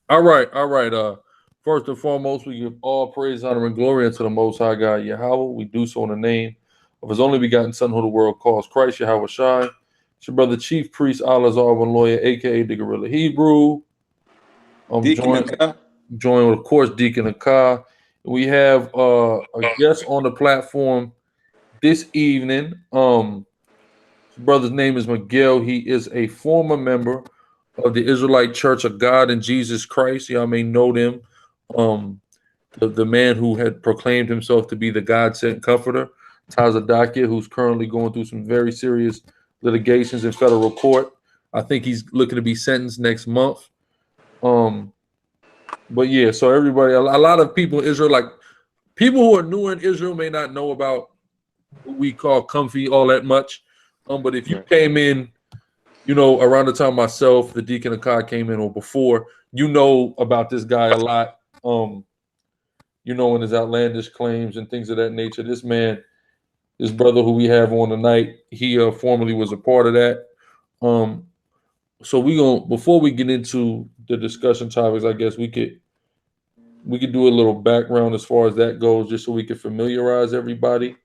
All right, all right. First and foremost, we give all praise, honor, and glory unto the Most High God Yahweh. We do so in the name of His only begotten Son, who the world calls Christ Yahweh Shai. It's your brother, Chief Priest Alazar One Lawyer, aka the Gorilla Hebrew. I'm Deacon joined, Aka. joined with, of course, Deacon Akah. We have a guest on the platform this evening. His brother's name is Miguel. He is a former member of the Israelite Church of God in Jesus Christ. Y'all may know them. Um, the man who had proclaimed himself to be the God sent comforter, Tazadakia, who's currently going through some very serious litigations in federal court. I think he's looking to be sentenced next month. Um, but yeah, so everybody, a lot of people in Israel, like people who are new in Israel, may not know about what we call comfy all that much. But if you Right. came in, you know, around the time myself, the Deacon Akai came in, or before, you know about this guy a lot. You know, in his outlandish claims and things of that nature. This man, his brother who we have on tonight, he formerly was a part of that. Um, so we gonna before we get into the discussion topics, I guess we could do a little background as far as that goes, just so we can familiarize everybody.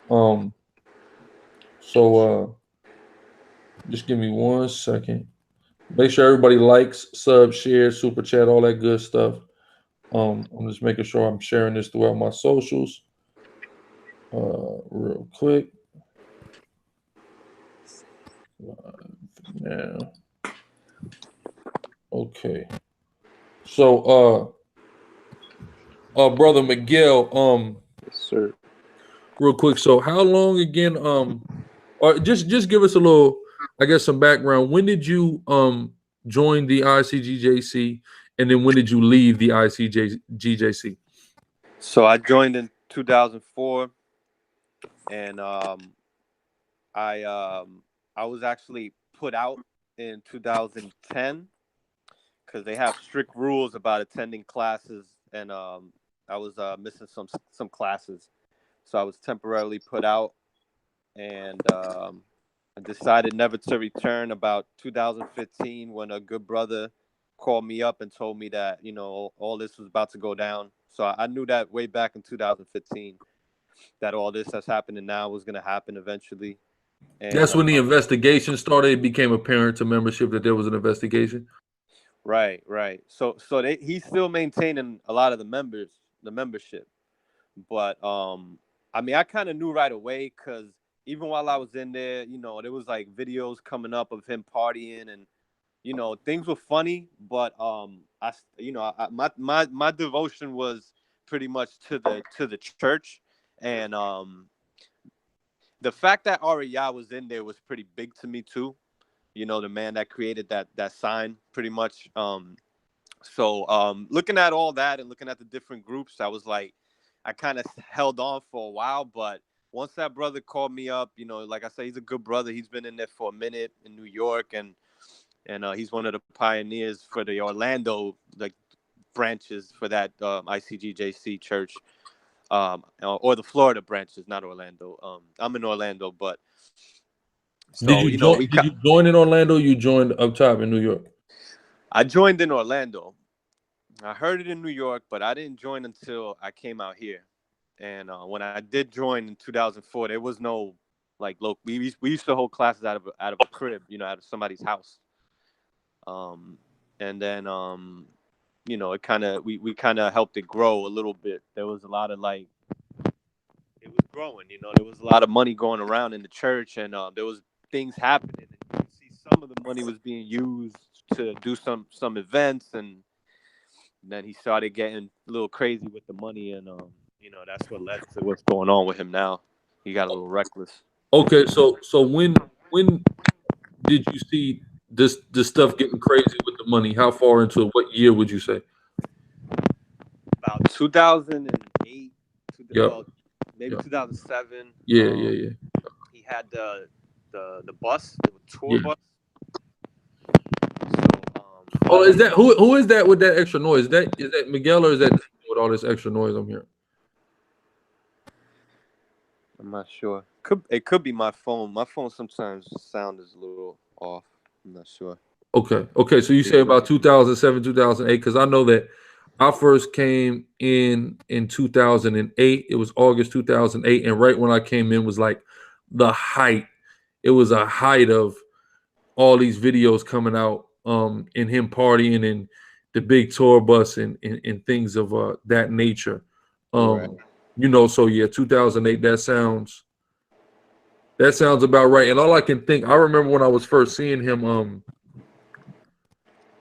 Um, so just give me 1 second. Make sure everybody likes, sub, share, super chat, all that good stuff. I'm just making sure I'm sharing this throughout my socials. Real quick. Now, okay. So, brother Miguel, Yes, sir. real quick. So, how long again? Or just give us a little, I guess, some background. When did you join the ICGJC, and then when did you leave the ICGJC? So I joined in 2004, and I I was actually put out in 2010 because they have strict rules about attending classes, and I was missing some classes, so I was temporarily put out, and I decided never to return about 2015 when a good brother called me up and told me that all this was about to go down. So I knew that way back in 2015 that all this that's happening now was going to happen eventually. And That's when the investigation started. It became apparent to membership that there was an investigation. right, right. So he's still maintaining a lot of the membership, but I mean, I kind of knew right away because even while I was in there, there was like videos coming up of him partying and things were funny, but my devotion was pretty much to the church, and the fact that Ariah was in there was pretty big to me too. The man that created that sign, pretty much. So looking at all that and looking at the different groups, I was like, I kind of held on for a while, but once that brother called me up, like I said, he's a good brother. He's been in there for a minute in New York, and he's one of the pioneers for the Orlando like branches for that ICGJC church, or the Florida branches, not Orlando. I'm in Orlando, but Did so you join? we Did you join in Orlando? You joined up top in New York. I joined in Orlando. I heard it in New York, but I didn't join until I came out here. And when I did join in 2004, there was no like local. We used to hold classes out of a crib, out of somebody's house. And then it kind of we kind of helped it grow a little bit. There was a lot of like it was growing. There was a lot of money going around in the church, and there was things happening. And you could see some of the money was being used to do some events, and then he started getting a little crazy with the money, and that's what led to what's going on with him now. He got a little reckless. Okay, so when did you see this stuff getting crazy with the money? How far into it? What year would you say? About 2008, Yep. well, maybe Yep. 2007. Yeah. Yeah. Yeah. He had the bus, the tour Yeah. bus. So Oh, all is of that who is that with that extra noise? Is that Miguel or is that with all this extra noise I'm hearing? I'm not sure. It could be my phone. My phone sometimes sound is a little off. I'm not sure. Okay. Okay. So you say about 2007, 2008, because I know that I first came in 2008. It was August 2008, and right when I came in was like the height. It was a height of all these videos coming out, and him partying and the big tour bus and things of that nature. Right. You know, so yeah, 2008. That sounds about right. And all I can think, I remember when I was first seeing him,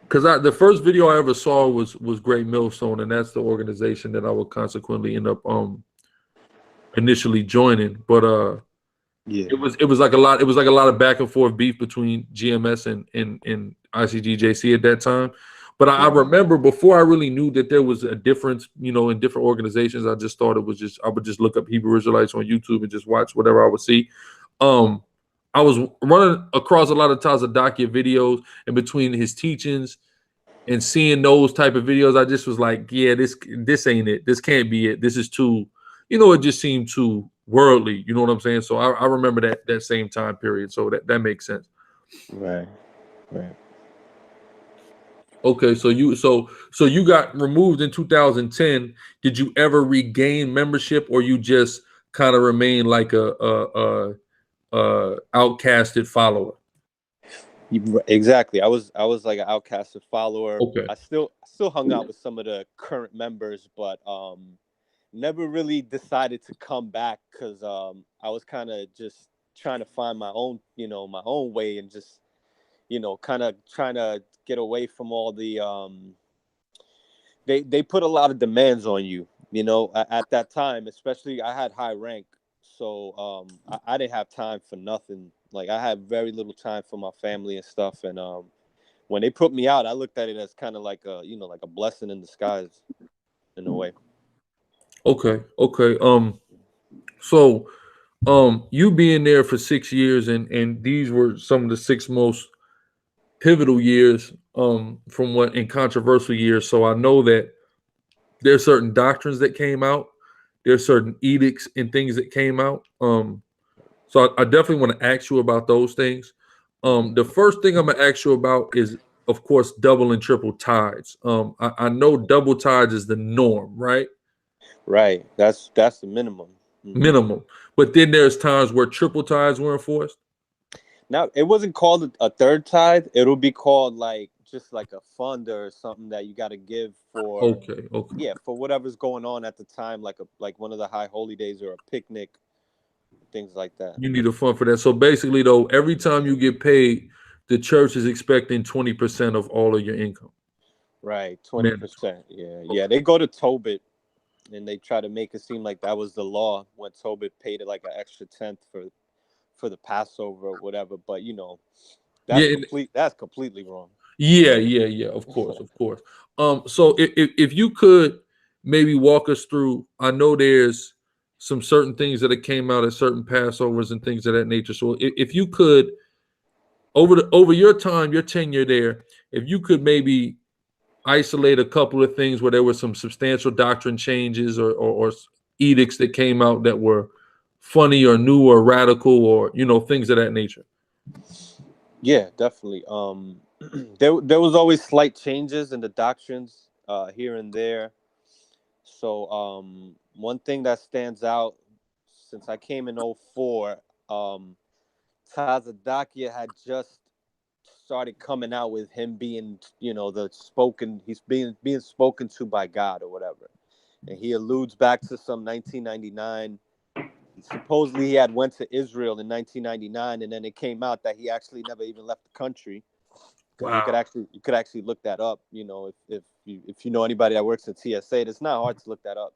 because the first video I ever saw was Great Millstone, and that's the organization that I would consequently end up initially joining. But Yeah. it was like a lot. It was like a lot of back and forth beef between GMS and ICGJC at that time. But I remember before I really knew that there was a difference, you know, in different organizations. I just thought it was just I would just look up Hebrew Israelites on YouTube and just watch whatever I would see. I was running across a lot of Tazadakia videos, and between his teachings and seeing those type of videos, I just was like, yeah, this ain't it. This can't be it. This is too, you know, it just seemed too worldly. You know what I'm saying? So I remember that same time period. So that makes sense. Right. Right. Okay, so you got removed in 2010. Did you ever regain membership, or you just kind of remain like a outcasted follower? Exactly. I was like an outcasted follower. Okay. I still hung out with some of the current members, but never really decided to come back because I was kind of just trying to find my own, you know, my own way, and just, you know, kind of trying to get away from all the they put a lot of demands on you, you know, at that time. Especially I had high rank, so I didn't have time for nothing. Like, I had very little time for my family and stuff. And when they put me out, I looked at it as kind of like a, you know, like a blessing in disguise in a way. Okay. Okay. So you being there for 6 years, and these were some of the six most pivotal years, from what in controversial years. So I know that there's certain doctrines that came out, there's certain edicts and things that came out. So I definitely want to ask you about those things. The first thing I'm gonna ask you about is, of course, double and triple tides. I know double tides is the norm, right? Right. That's the minimum. Mm-hmm. Minimum. But then there's times where triple tides were enforced. Now, it wasn't called a third tithe. It'll be called like just like a fund or something that you got to give for, Okay, okay. yeah, for whatever's going on at the time, like one of the high holy days or a picnic, things like that. You need a fund for that. So basically, though, every time you get paid, the church is expecting 20% of all of your income. Right, Mandatory. 20%. Yeah, yeah. They go to Tobit and they try to make it seem like that was the law when Tobit paid it like an extra tenth for the Passover or whatever. But you know, that's Yeah, that's completely wrong. yeah. Of course, of course. So if you could maybe walk us through, I know there's some certain things that came out at certain Passovers and things of that nature. So if you could, over your time, your tenure there, if you could maybe isolate a couple of things where there were some substantial doctrine changes, or edicts that came out that were funny or new or radical, or, you know, things of that nature. Yeah, definitely. There was always slight changes in the doctrines here and there. So one thing that stands out since I came in '04, Tazadakia had just started coming out with him being, you know, he's being spoken to by God or whatever. And he alludes back to some 1999. Supposedly he had went to Israel in 1999, and then it came out that he actually never even left the country. Wow. You could actually look that up. You know, if you know anybody that works at TSA, it's not hard to look that up.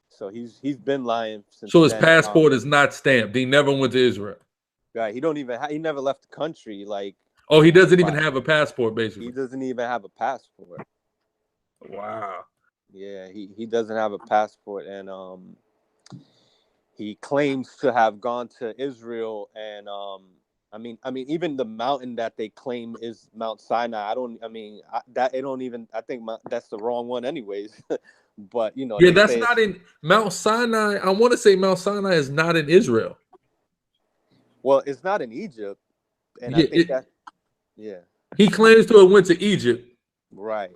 So he's been lying since. So his then. passport is not stamped. He never went to Israel. Right. He never left the country. Like, oh, he doesn't even have a passport, basically. He doesn't even have a passport. Wow. Yeah, he doesn't have a passport, and he claims to have gone to Israel, and I mean, even the mountain that they claim is Mount Sinai. I think that's the wrong one, anyways. But you know, yeah, that's not in Mount Sinai. I want to say Mount Sinai is not in Israel. Well, it's not in Egypt, and yeah, I think that, yeah. He claims to have went to Egypt. Right.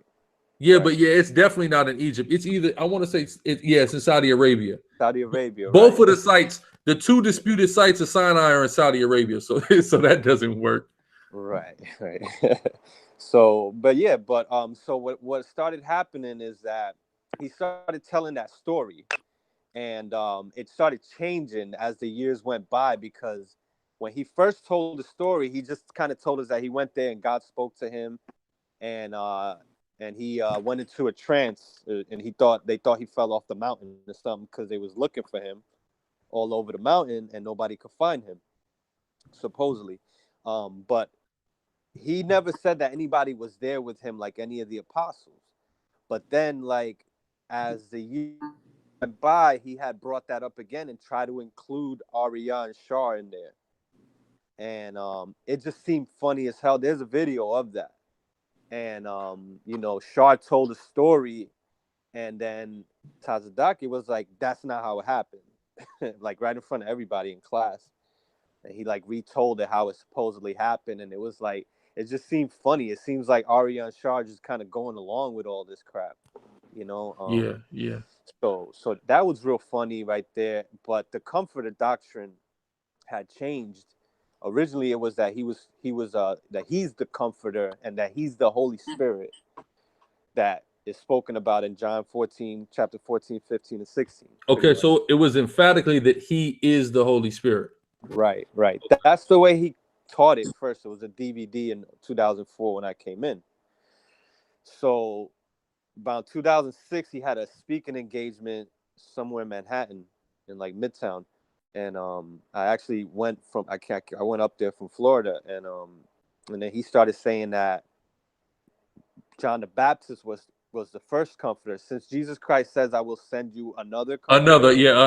Yeah, Right. but yeah, it's definitely not in Egypt. It's either, I want to say, it's in Saudi Arabia. Saudi Arabia, Both right? of the sites, the two disputed sites of Sinai are in Saudi Arabia, so so that doesn't work. Right, right. So, but yeah, so what started happening is that he started telling that story, and it started changing as the years went by, because when he first told the story, he just kind of told us that he went there and God spoke to him, and he went into a trance, and they thought he fell off the mountain or something, because they was looking for him all over the mountain and nobody could find him, supposedly. But he never said that anybody was there with him, like any of the apostles. But then, like, as the year went by, he had brought that up again and tried to include Arya and Shah in there. And it just seemed funny as hell. There's a video of that. And Shah told a story, and then Tazadaki was like, that's not how it happened. Like, right in front of everybody in class. And he like retold it how it supposedly happened, and it was like, it just seemed funny. It seems like Arya and Shah just kind of going along with all this crap, you know. Yeah, yeah. So that was real funny right there. But the comforter doctrine had changed. Originally, it was that that he's the comforter and that he's the Holy Spirit that is spoken about in John 14, chapter 14, 15, and 16. Okay, so it was emphatically that he is the Holy Spirit. Right, right. That's the way he taught it first. It was a DVD in 2004 when I came in. So about 2006, he had a speaking engagement somewhere in Manhattan, in like Midtown, and I actually I went up there from Florida, and then he started saying that John the Baptist was the first comforter, since Jesus Christ says, "I will send you another comforter."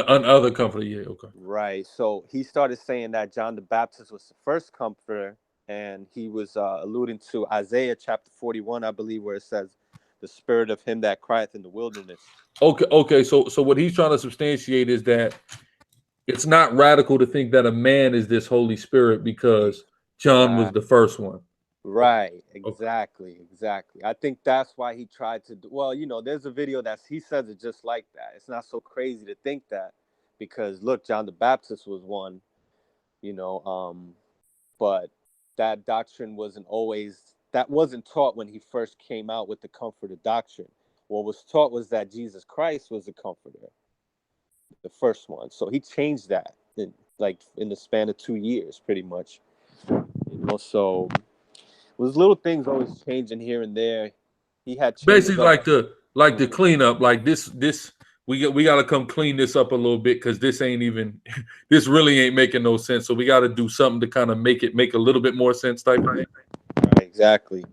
Another comforter. Yeah, okay. Right. So he started saying that John the Baptist was the first comforter, and he was alluding to Isaiah chapter 41, I believe, where it says, "The spirit of him that crieth in the wilderness." Okay. So what he's trying to substantiate is that it's not radical to think that a man is this Holy Spirit because John was Right. the first one. Right. Okay. Exactly. I think that's why he tried to do, well, there's a video he says it just like that. It's not so crazy to think that, because look, John the Baptist was one, you know, but that doctrine wasn't taught when he first came out with the comforter doctrine. What was taught was that Jesus Christ was the comforter, the first one. So he changed that in the span of 2 years, pretty much. So it was little things always changing here and there. He had changes Basically, up. like the cleanup, like this we got to come clean this up a little bit because this ain't even this really ain't making no sense. So we got to do something to kind of make it make a little bit more sense, type of thing. Right, exactly.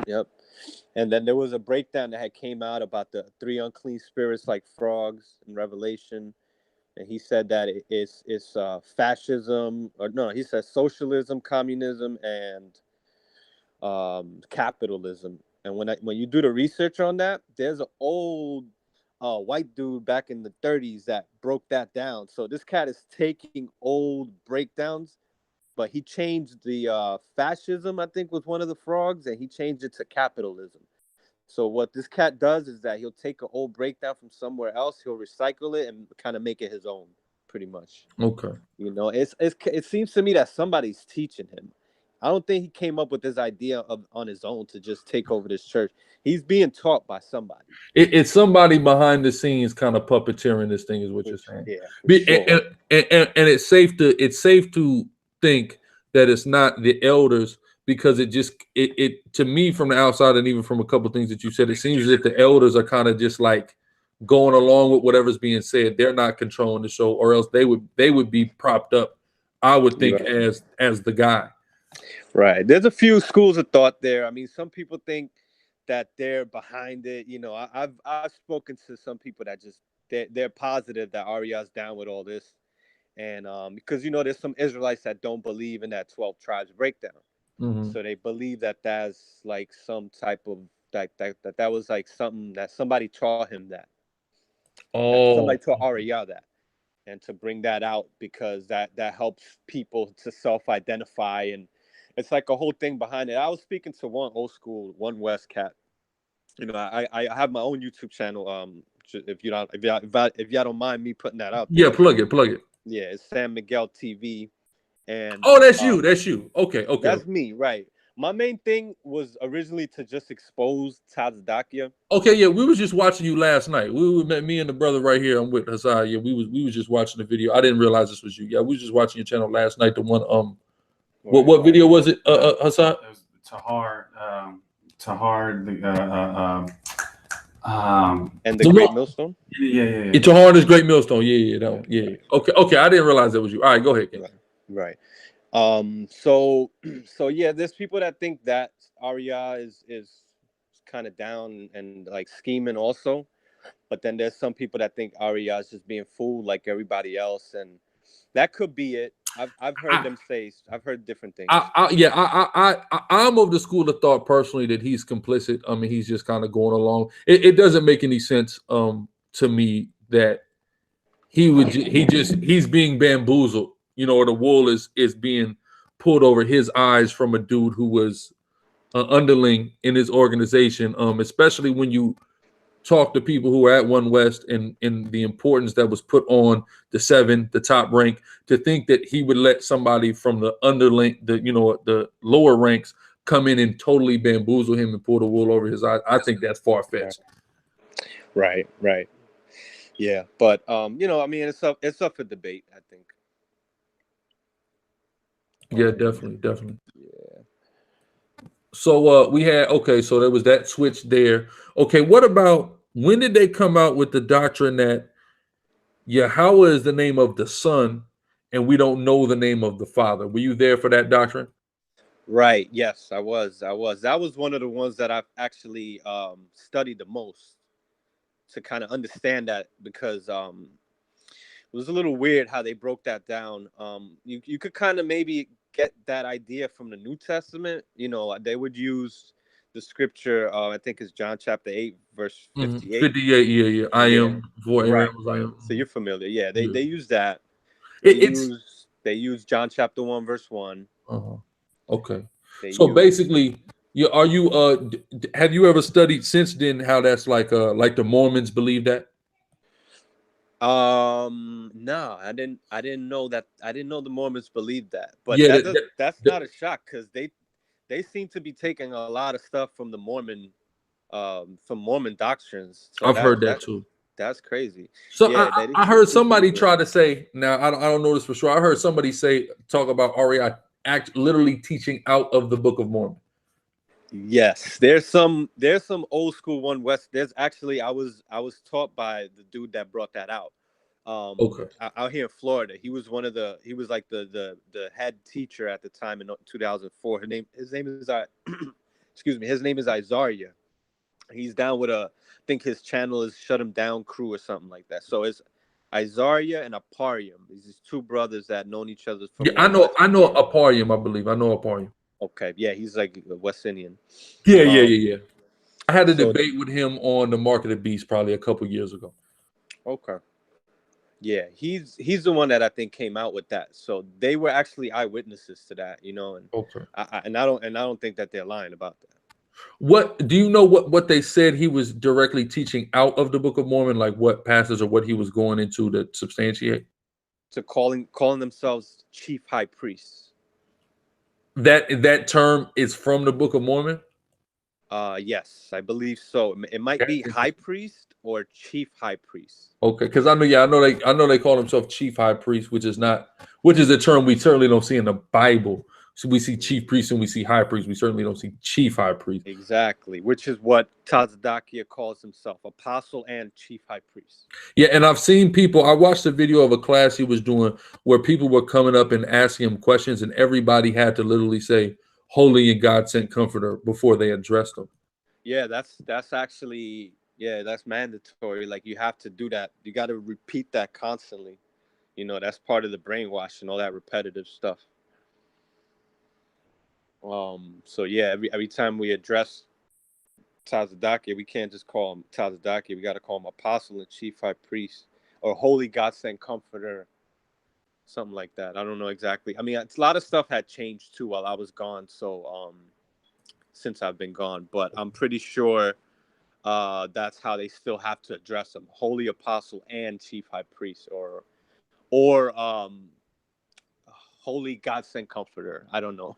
Yep. And then there was a breakdown that had came out about the three unclean spirits like frogs in Revelation. And he said that it's fascism, or no, he said socialism, communism, and capitalism. And when you do the research on that, there's an old white dude back in the 30s that broke that down. So this cat is taking old breakdowns, but he changed the fascism, I think, was one of the frogs, and he changed it to capitalism. So what this cat does is that he'll take an old breakdown from somewhere else, he'll recycle it and kind of make it his own, pretty much. Okay. It seems to me that somebody's teaching him. I don't think he came up with this idea on his own to just take over this church. He's being taught by somebody. It's somebody behind the scenes kind of puppeteering this thing, is what you're saying. Yeah, sure. And it's safe to think that it's not the elders, because it to me from the outside, and even from a couple of things that you said, it seems as if the elders are kind of just like going along with whatever's being said. They're not controlling the show, or else they would be propped up, I would think, Right. as the guy. Right. There's a few schools of thought there. I mean, some people think that they're behind it. I've spoken to some people that just they're positive that Arya's down with all this, and because there's some Israelites that don't believe in that 12 tribes breakdown. Mm-hmm. So they believe that that's like some type of that was like something that somebody taught him that Oh, somebody taught Arya that, and to bring that out, because that helps people to self-identify, and it's like a whole thing behind it. I was speaking to one old school, one West cat. You know, I have my own YouTube channel. If you don't, if y'all don't mind me putting that out Yeah, there. plug it, plug it. Yeah, it's Sam Miguel TV, and Oh, that's you. That's you. Okay, okay. that's me, right? My main thing was originally to just expose Tazadakia. Okay, yeah, we was just watching you last night. We met me and the brother right here. I'm with Hassan. Yeah, we was just watching the video. I didn't realize this was you. Yeah, we was just watching your channel last night. The one what video was it, Hassan? It was Tahar And the Great Millstone. Yeah. It's Tahar and his Great Millstone. Yeah, that one. Yeah. Okay. I didn't realize that was you. All right, go ahead. Ken. Right. So yeah, there's people that think that Arya is kind of down and like scheming also, but then there's some people that think Arya is just being fooled like everybody else, and that could be it. I've heard them say, I've heard different things. I'm of the school of thought personally that he's complicit. I mean, he's just kind of going along. It doesn't make any sense to me that he's being bamboozled, you know, or the wool is being pulled over his eyes from a dude who was an underling in his organization, especially when you talk to people who are at One West and the importance that was put on the top rank, to think that he would let somebody from the underling, the lower ranks come in and totally bamboozle him and pull the wool over his eyes. I think that's far-fetched. Right. Yeah, but you know, I mean, it's up for debate, I think. Yeah, definitely. Yeah. So we had, okay, so there was that switch there. Okay, what about, when did they come out with the doctrine that Yahweh is the name of the Son and we don't know the name of the Father? Were you there for that doctrine? Right. Yes, I was. That was one of the ones that I've actually studied the most to kind of understand that, because it was a little weird how they broke that down. You could kind of maybe get that idea from the New Testament. You know, they would use the scripture. I think it's John chapter 8, verse 58. 58. Yeah. I am for right. I am. So you're familiar. Yeah, they use that. It's They use John chapter 1, verse 1. Okay. So basically, have you ever studied since then how that's like the Mormons believe that? No, I didn't know that. I didn't know the Mormons believed that. But Yeah, that's not a shock, because they seem to be taking a lot of stuff from the Mormon doctrines. So I've heard that too. That's crazy. So yeah, I heard somebody try to say, now I don't know this for sure. I heard somebody talk about Arya literally teaching out of the Book of Mormon. Yes, there's some old school One West. There's actually, I was taught by the dude that brought that out. Out here in Florida, he was like the head teacher at the time in 2004. His name is excuse me. His name is Isaiah. He's down with I think his channel is Shut Him Down Crew or something like that. So it's Isaiah and Aparium. These two brothers that known each other from. Yeah, I know Aparium. I believe I know Aparium. Okay, yeah, he's like a West Indian. Yeah. I had a debate with him on the Mark of the Beast probably a couple years ago. Okay. Yeah, he's the one that I think came out with that. So they were actually eyewitnesses to that, you know. And I don't think that they're lying about that. What do you know? What they said he was directly teaching out of the Book of Mormon, like what passage or what he was going into to substantiate? To calling themselves chief high priests. That term is from the Book of Mormon? Yes, I believe so. It might be high priest or chief high priest. Okay, because I know they call themselves chief high priest, which is a term we certainly don't see in the Bible. So we see chief priest and we see high priest. We certainly don't see chief high priest. Exactly, which is what Tazadakia calls himself, apostle and chief high priest. Yeah, and I've seen people, I watched a video of a class he was doing where people were coming up and asking him questions and everybody had to literally say, holy and God sent comforter before they addressed him. Yeah, that's actually, yeah, that's mandatory. Like you have to do that. You got to repeat that constantly. You know, that's part of the brainwash and all that repetitive stuff. So yeah, every time we address Tazadakia, we can't just call him Tazadakia. We got to call him apostle and chief high priest or holy God sent comforter. something like that. I don't know exactly. I mean, a lot of stuff had changed too while I was gone. So since I've been gone, but I'm pretty sure that's how they still have to address them: holy apostle and chief high priest, or holy God sent comforter. I don't know.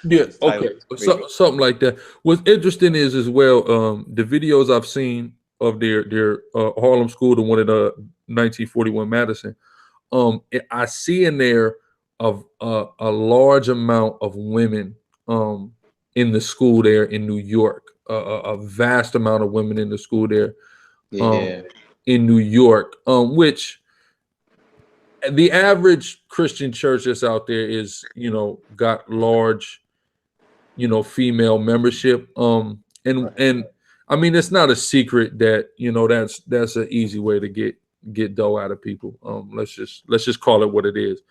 Yeah, His title okay. is crazy. So, something like that. What's interesting is as well, the videos I've seen of their Harlem school, the one at 1941 Madison. I see in there of a large amount of women in the school there in New York. A vast amount of women in the school there Yeah, um, in New York, which the average Christian church that's out there is, got large, female membership. And I mean, it's not a secret that, that's an easy way to get dough out of people. Let's just call it what it is.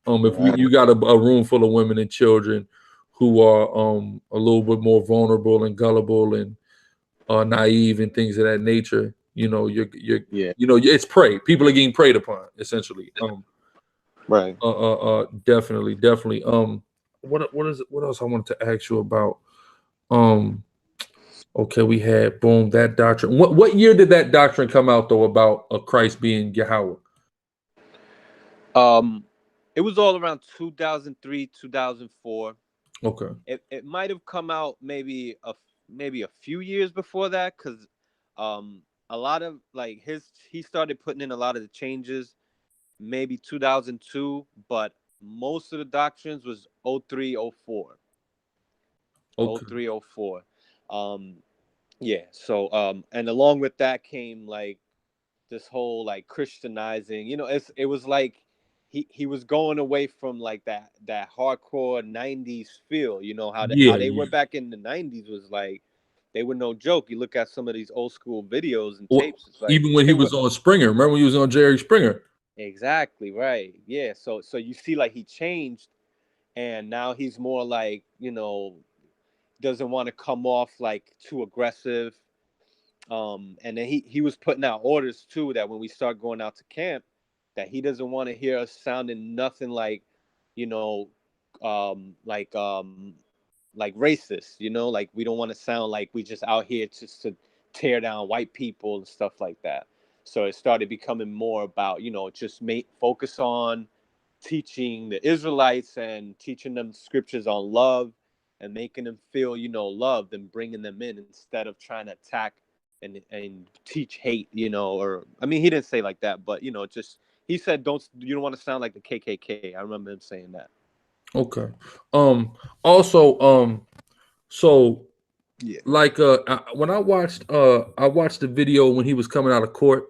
If right. you got a room full of women and children who are a little bit more vulnerable and gullible and naive and things of that nature, Yeah, it's prey. People are getting preyed upon essentially. right. Definitely. What else I wanted to ask you about? Um, okay, we had boom that doctrine. What year did that doctrine come out though about Christ being Yahweh? Um, it was all around 2003, 2004. Okay, It might have come out maybe a few years before that, because a lot of like he started putting in a lot of the changes maybe 2002, but most of the doctrines was 03, 04. okay, 03, 04. Yeah, so and along with that came like this whole like Christianizing. It was like he was going away from like that hardcore '90s feel. How yeah, they were yeah. back in the '90s was like they were no joke. You look at some of these old school videos and Well, tapes. It's like even when he they were was on Springer, remember when he was on Jerry Springer? exactly right. Yeah, so you see like he changed, and now he's more like doesn't want to come off like too aggressive. And then he was putting out orders too that when we start going out to camp, that he doesn't want to hear us sounding nothing like, you know, um, like um, like racist. Like we don't want to sound like we just out here just to tear down white people and stuff like that. So it started becoming more about just focus on teaching the Israelites and teaching them scriptures on love and making them feel loved and bringing them in instead of trying to attack and teach hate, or I mean he didn't say like that, but just he said you don't want to sound like the KKK. I remember him saying that. Okay. Um. Also, so Yeah. like when I watched the video when he was coming out of court,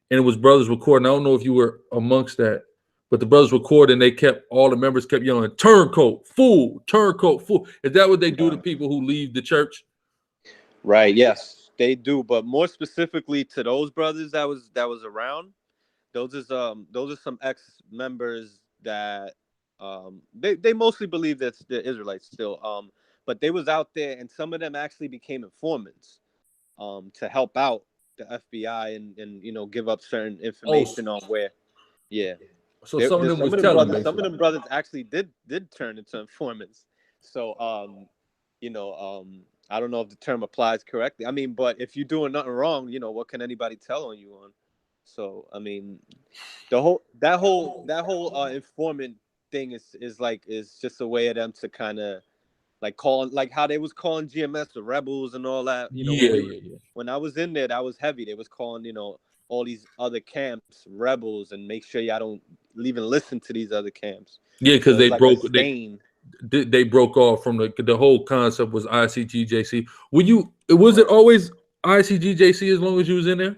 and it was brothers recording. I don't know if you were amongst that, but the brothers recording. They kept all the members kept yelling turncoat fool, turncoat fool. Is that what they do to people who leave the church? Right. Yes, they do, but more specifically to those brothers that was around. Those are some ex members that they mostly believe that they're Israelites still. But they was out there, and some of them actually became informants to help out the FBI and give up certain Oh, information on where. Yeah, so some of them some was of them telling brothers some of basically. them brothers actually did turn into informants. So I don't know if the term applies correctly. I mean, but if you're doing nothing wrong, what can anybody tell on you on? So I mean, that whole informant thing is just a way of them to kind of like calling, like how they was calling GMS the rebels and all that. Yeah, yeah, yeah. When I was in there, that was heavy. They was calling all these other camps rebels, and make sure y'all don't even listen to these other camps. Yeah, because So they it's like a broke stain. they broke off from the whole concept was ICGJC. Was it Right. always ICGJC as long as you was in there?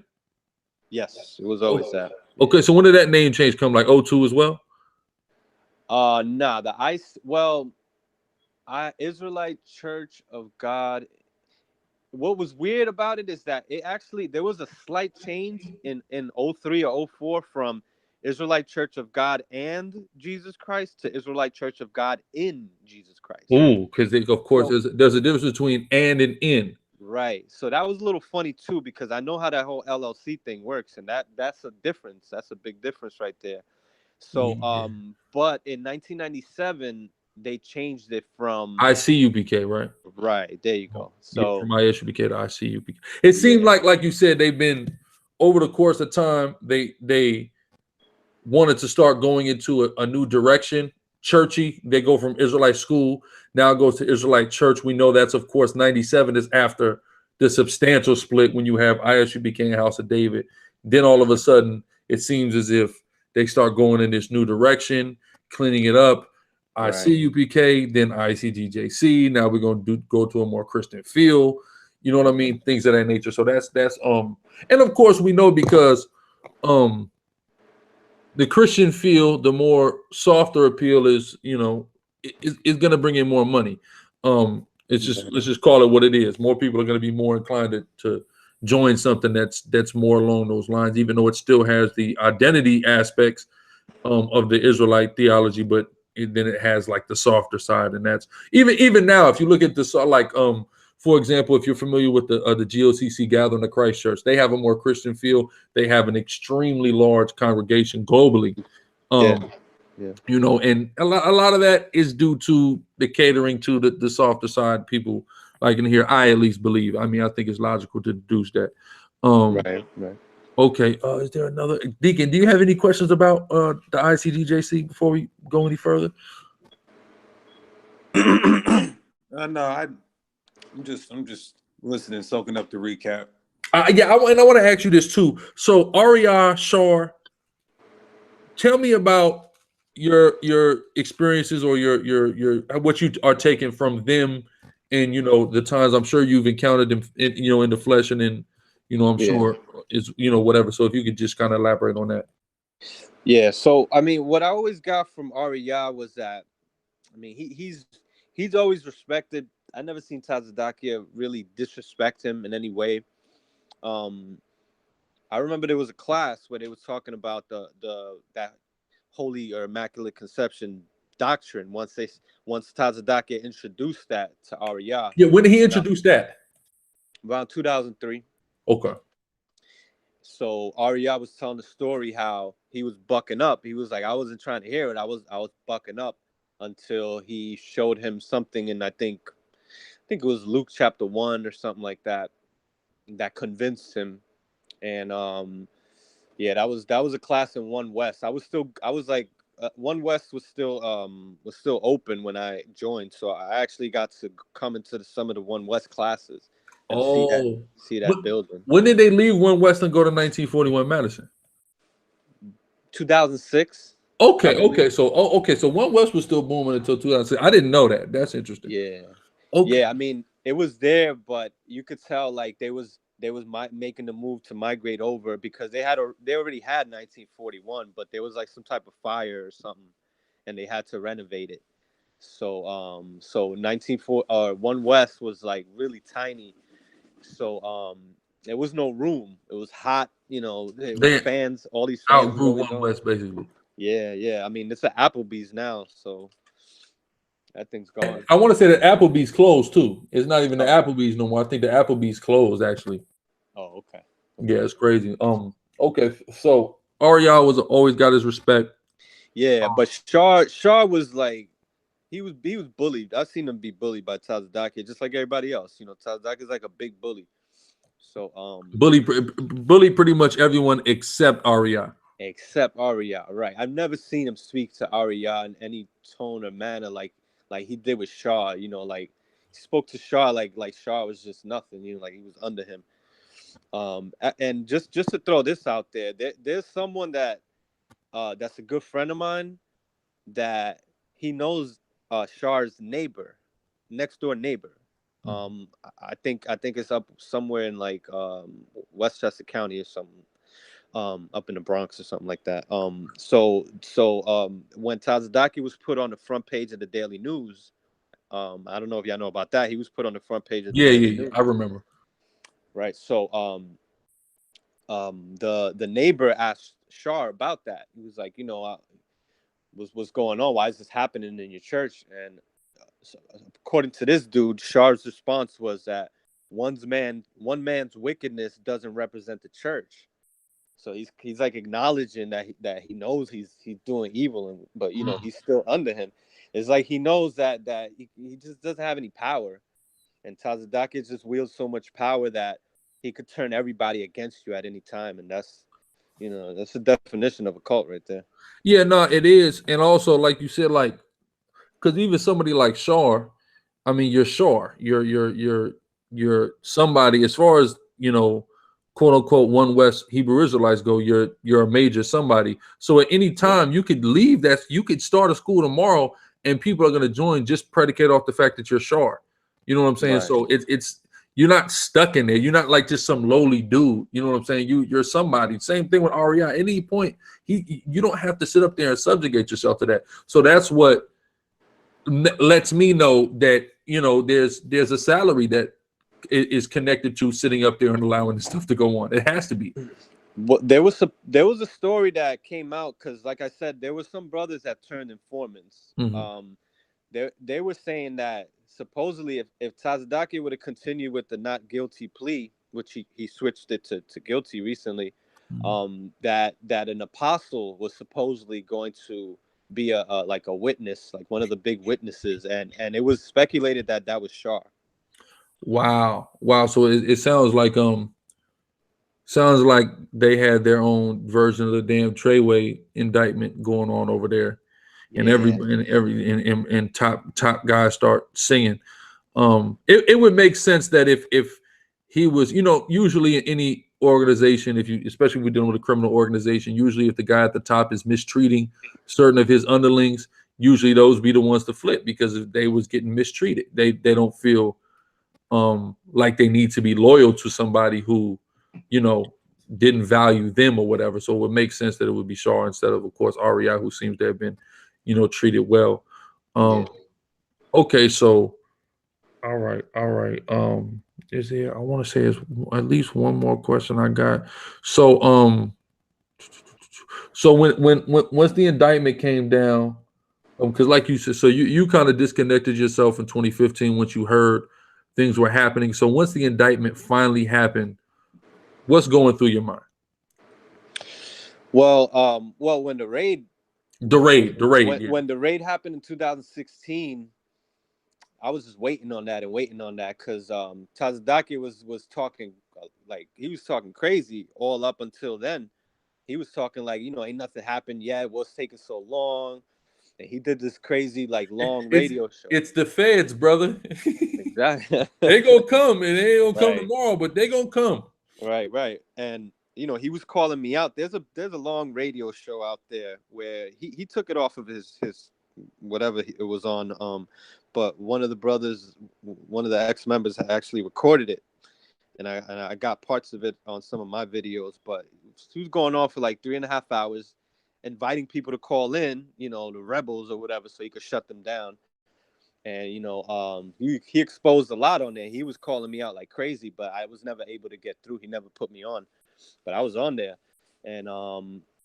Yes, it was always Oh, that. okay. Yeah. So when did that name change come? Like '02 as well? Nah, the ice. Well, I Israelite Church of God. What was weird about it is that it actually there was a slight change in '03 or '04 from Israelite Church of God and Jesus Christ to Israelite Church of God in Jesus Christ. Ooh, because of course So there's a difference between and in. right. So that was a little funny too, because I know how that whole LLC thing works, and that's a difference. That's a big difference right there. So Yeah. but in 1997 they changed it from ICUPK, right? right there you go. Yeah, So from ISUPK to ICUPK. It seemed yeah, like you said, they've been over the course of time. They wanted to start going into a new direction. Churchy, they go from Israelite school, now it goes to Israelite church. We know that's, of course, 97 is after the substantial split when you have ISUPK and House of David. Then all of a sudden, it seems as if they start going in this new direction, cleaning it up. right. ICUPK, then ICGJC. Now we're going to go to a more Christian feel. You know what I mean? Things of that nature. So that's and of course we know because the Christian feel, the more softer appeal is, is going to bring in more money. It's just, let's just call it what it is. More people are going to be more inclined to join something that's more along those lines, even though it still has the identity aspects of the Israelite theology, but then it has like the softer side, and that's even now. If you look at the for example, if you're familiar with the GOCC Gathering of Christ Church, they have a more Christian feel. They have an extremely large congregation globally. Yeah. And a lot of that is due to the catering to the softer side people like in here. I at least believe. I mean, I think it's logical to deduce that. Right. Okay. Is there another Deacon? Do you have any questions about the ICGJC before we go any further? No, I'm just listening, soaking up the recap. Yeah, and I want to ask you this too. So, Aria Shar, tell me about your experiences or your what you are taking from them, and the times I'm sure you've encountered them, in the flesh, and then I'm sure is whatever. So, if you could just kind of elaborate on that. Yeah. So I mean, what I always got from Arya was that, I mean, he's always respected. I never seen Tazadakia really disrespect him in any way. Um, I remember there was a class where they was talking about that holy or immaculate conception doctrine. Once Tazadakia introduced that to Arya. Yeah, when did he introduce that? Around 2003. Okay. So Arya was telling the story how he was bucking up. He was like, I wasn't trying to hear it. I was bucking up until he showed him something, and I think it was Luke chapter 1 or something like that that convinced him. And yeah, that was a class in One West. I was like, One West was still open when I joined, so I actually got to come into some of the One West classes and see that building. When did they leave One West and go to 1941 Madison? 2006. Okay. So One West was still booming until 2006. I didn't know that. That's interesting. Yeah. Okay. Yeah, I mean, it was there, but you could tell like they was making the move to migrate over because they already had 1941, but there was like some type of fire or something, and they had to renovate it. So 1 West was like really tiny. So there was no room. It was hot, it was They fans, all these fans was outgrew always One on. West basically. Yeah. I mean, it's an Applebee's now, so that thing's gone. I want to say that Applebee's closed too. It's not even the Oh. Applebee's no more. I think the Applebee's closed actually. Oh, okay. Yeah, it's crazy. Okay, so Ariel was always got his respect. Yeah, but Shar was like he was bullied. I've seen him be bullied by Tazadaki, just like everybody else. Tazadaki is like a big bully. So Bully pretty much everyone except Ariel. except Arya, right? I've never seen him speak to Arya in any tone or manner like he did with Shah. Like he spoke to Shah like Shah was just nothing. Like he was under him. And just to throw this out there's someone that's a good friend of mine that he knows Shah's neighbor, next door neighbor. I think it's up somewhere in like Westchester County or something, up in the Bronx or something like that. So when Tazadaki was put on the front page of the Daily News, I don't know if y'all know about that. He was put on the front page of the Daily News. I remember. Right. So the neighbor asked Shah about that. He was like, what's going on? Why is this happening in your church? And so, according to this dude, Shah's response was that one man's wickedness doesn't represent the church. So he's like acknowledging that he knows he's doing evil, but you know he's still under him. It's like he knows that he just doesn't have any power, and Tazadake just wields so much power that he could turn everybody against you at any time, and that's the definition of a cult right there. Yeah, no, it is. And also, like you said, like, because even somebody like Shar, I mean, you're Shar, you're somebody, as far as, you know, quote unquote One West Hebrew Israelites go, you're a major somebody. So at any time you could leave that, you could start a school tomorrow and people are going to join just predicated off the fact that you're Shar. You know what I'm saying? Right. So it's you're not stuck in there. You're not like just some lowly dude. You know what I'm saying? You're somebody. Same thing with REI. At any point, you don't have to sit up there and subjugate yourself to that. So that's what lets me know that, you know, there's a salary that is connected to sitting up there and allowing the stuff to go on. It has to be. Well, there was a story that came out because, like I said, there were some brothers that turned informants. They were saying that supposedly if Tazadake would have continued with the not guilty plea, which he switched it to guilty recently, that an apostle was supposedly going to be a like a witness, like one of the big witnesses, and it was speculated that was Shar. Wow. So it sounds like they had their own version of the damn Treyway indictment going on over there. And and top guys start singing. It would make sense that if he was, you know, usually in any organization, especially if we're dealing with a criminal organization, usually if the guy at the top is mistreating certain of his underlings, usually those be the ones to flip, because if they was getting mistreated, they don't feel like they need to be loyal to somebody who, you know, didn't value them or whatever. So it would make sense that it would be Shar instead of course, REI, who seems to have been, you know, treated well. Okay, so all right. Is there, I want to say, is at least one more question I got. So so when once the indictment came down, because like you said, so you kind of disconnected yourself in 2015 once you heard things were happening. So once the indictment finally happened, what's going through your mind? Well, when the raid Yeah. when the raid happened in 2016, I was just waiting on that because Tazadake was talking like he was talking crazy all up until then. He was talking like, you know, ain't nothing happened yet. What's taking so long? And he did this crazy like long radio show. It's the feds, brother. Exactly. They gonna come, and they ain't gonna come Right. tomorrow, but they gonna come. Right. And you know, he was calling me out. There's a long radio show out there where he took it off of his whatever it was on. But one of the brothers, one of the ex-members, actually recorded it, and I got parts of it on some of my videos. But he was going on for like 3.5 hours, inviting people to call in, you know, the rebels or whatever, so he could shut them down. And you know, he exposed a lot on there. He was calling me out like crazy, but I was never able to get through. He never put me on, but I was on there, and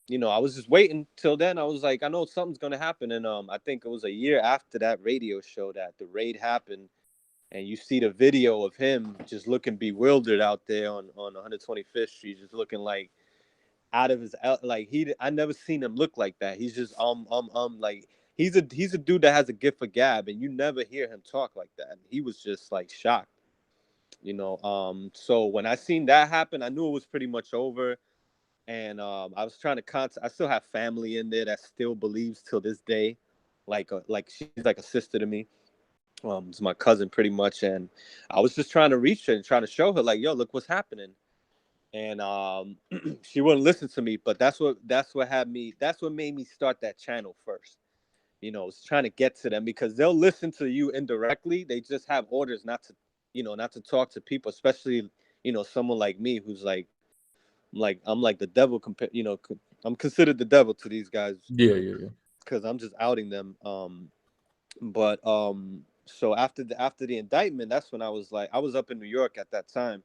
you know, I was just waiting till then. I was like, I know something's gonna happen, and I think it was a year after that radio show that the raid happened, and you see the video of him just looking bewildered out there on 125th Street, just looking like out of his, like I never seen him look like that. He's just like he's a dude that has a gift for gab, and you never hear him talk like that. He was just like shocked, you know. So when I seen that happen, I knew it was pretty much over. And I was trying to contact. I still have family in there that still believes till this day, like she's like a sister to me. It's my cousin pretty much, and I was just trying to reach her and trying to show her like, yo, look what's happening. And she wouldn't listen to me, but that's what made me start that channel first. You know, it's trying to get to them because they'll listen to you indirectly. They just have orders not to talk to people, especially, you know, someone like me who's like I'm like the devil I'm considered the devil to these guys. Yeah. Because I'm just outing them. But so after the indictment, that's when I was up in New York at that time,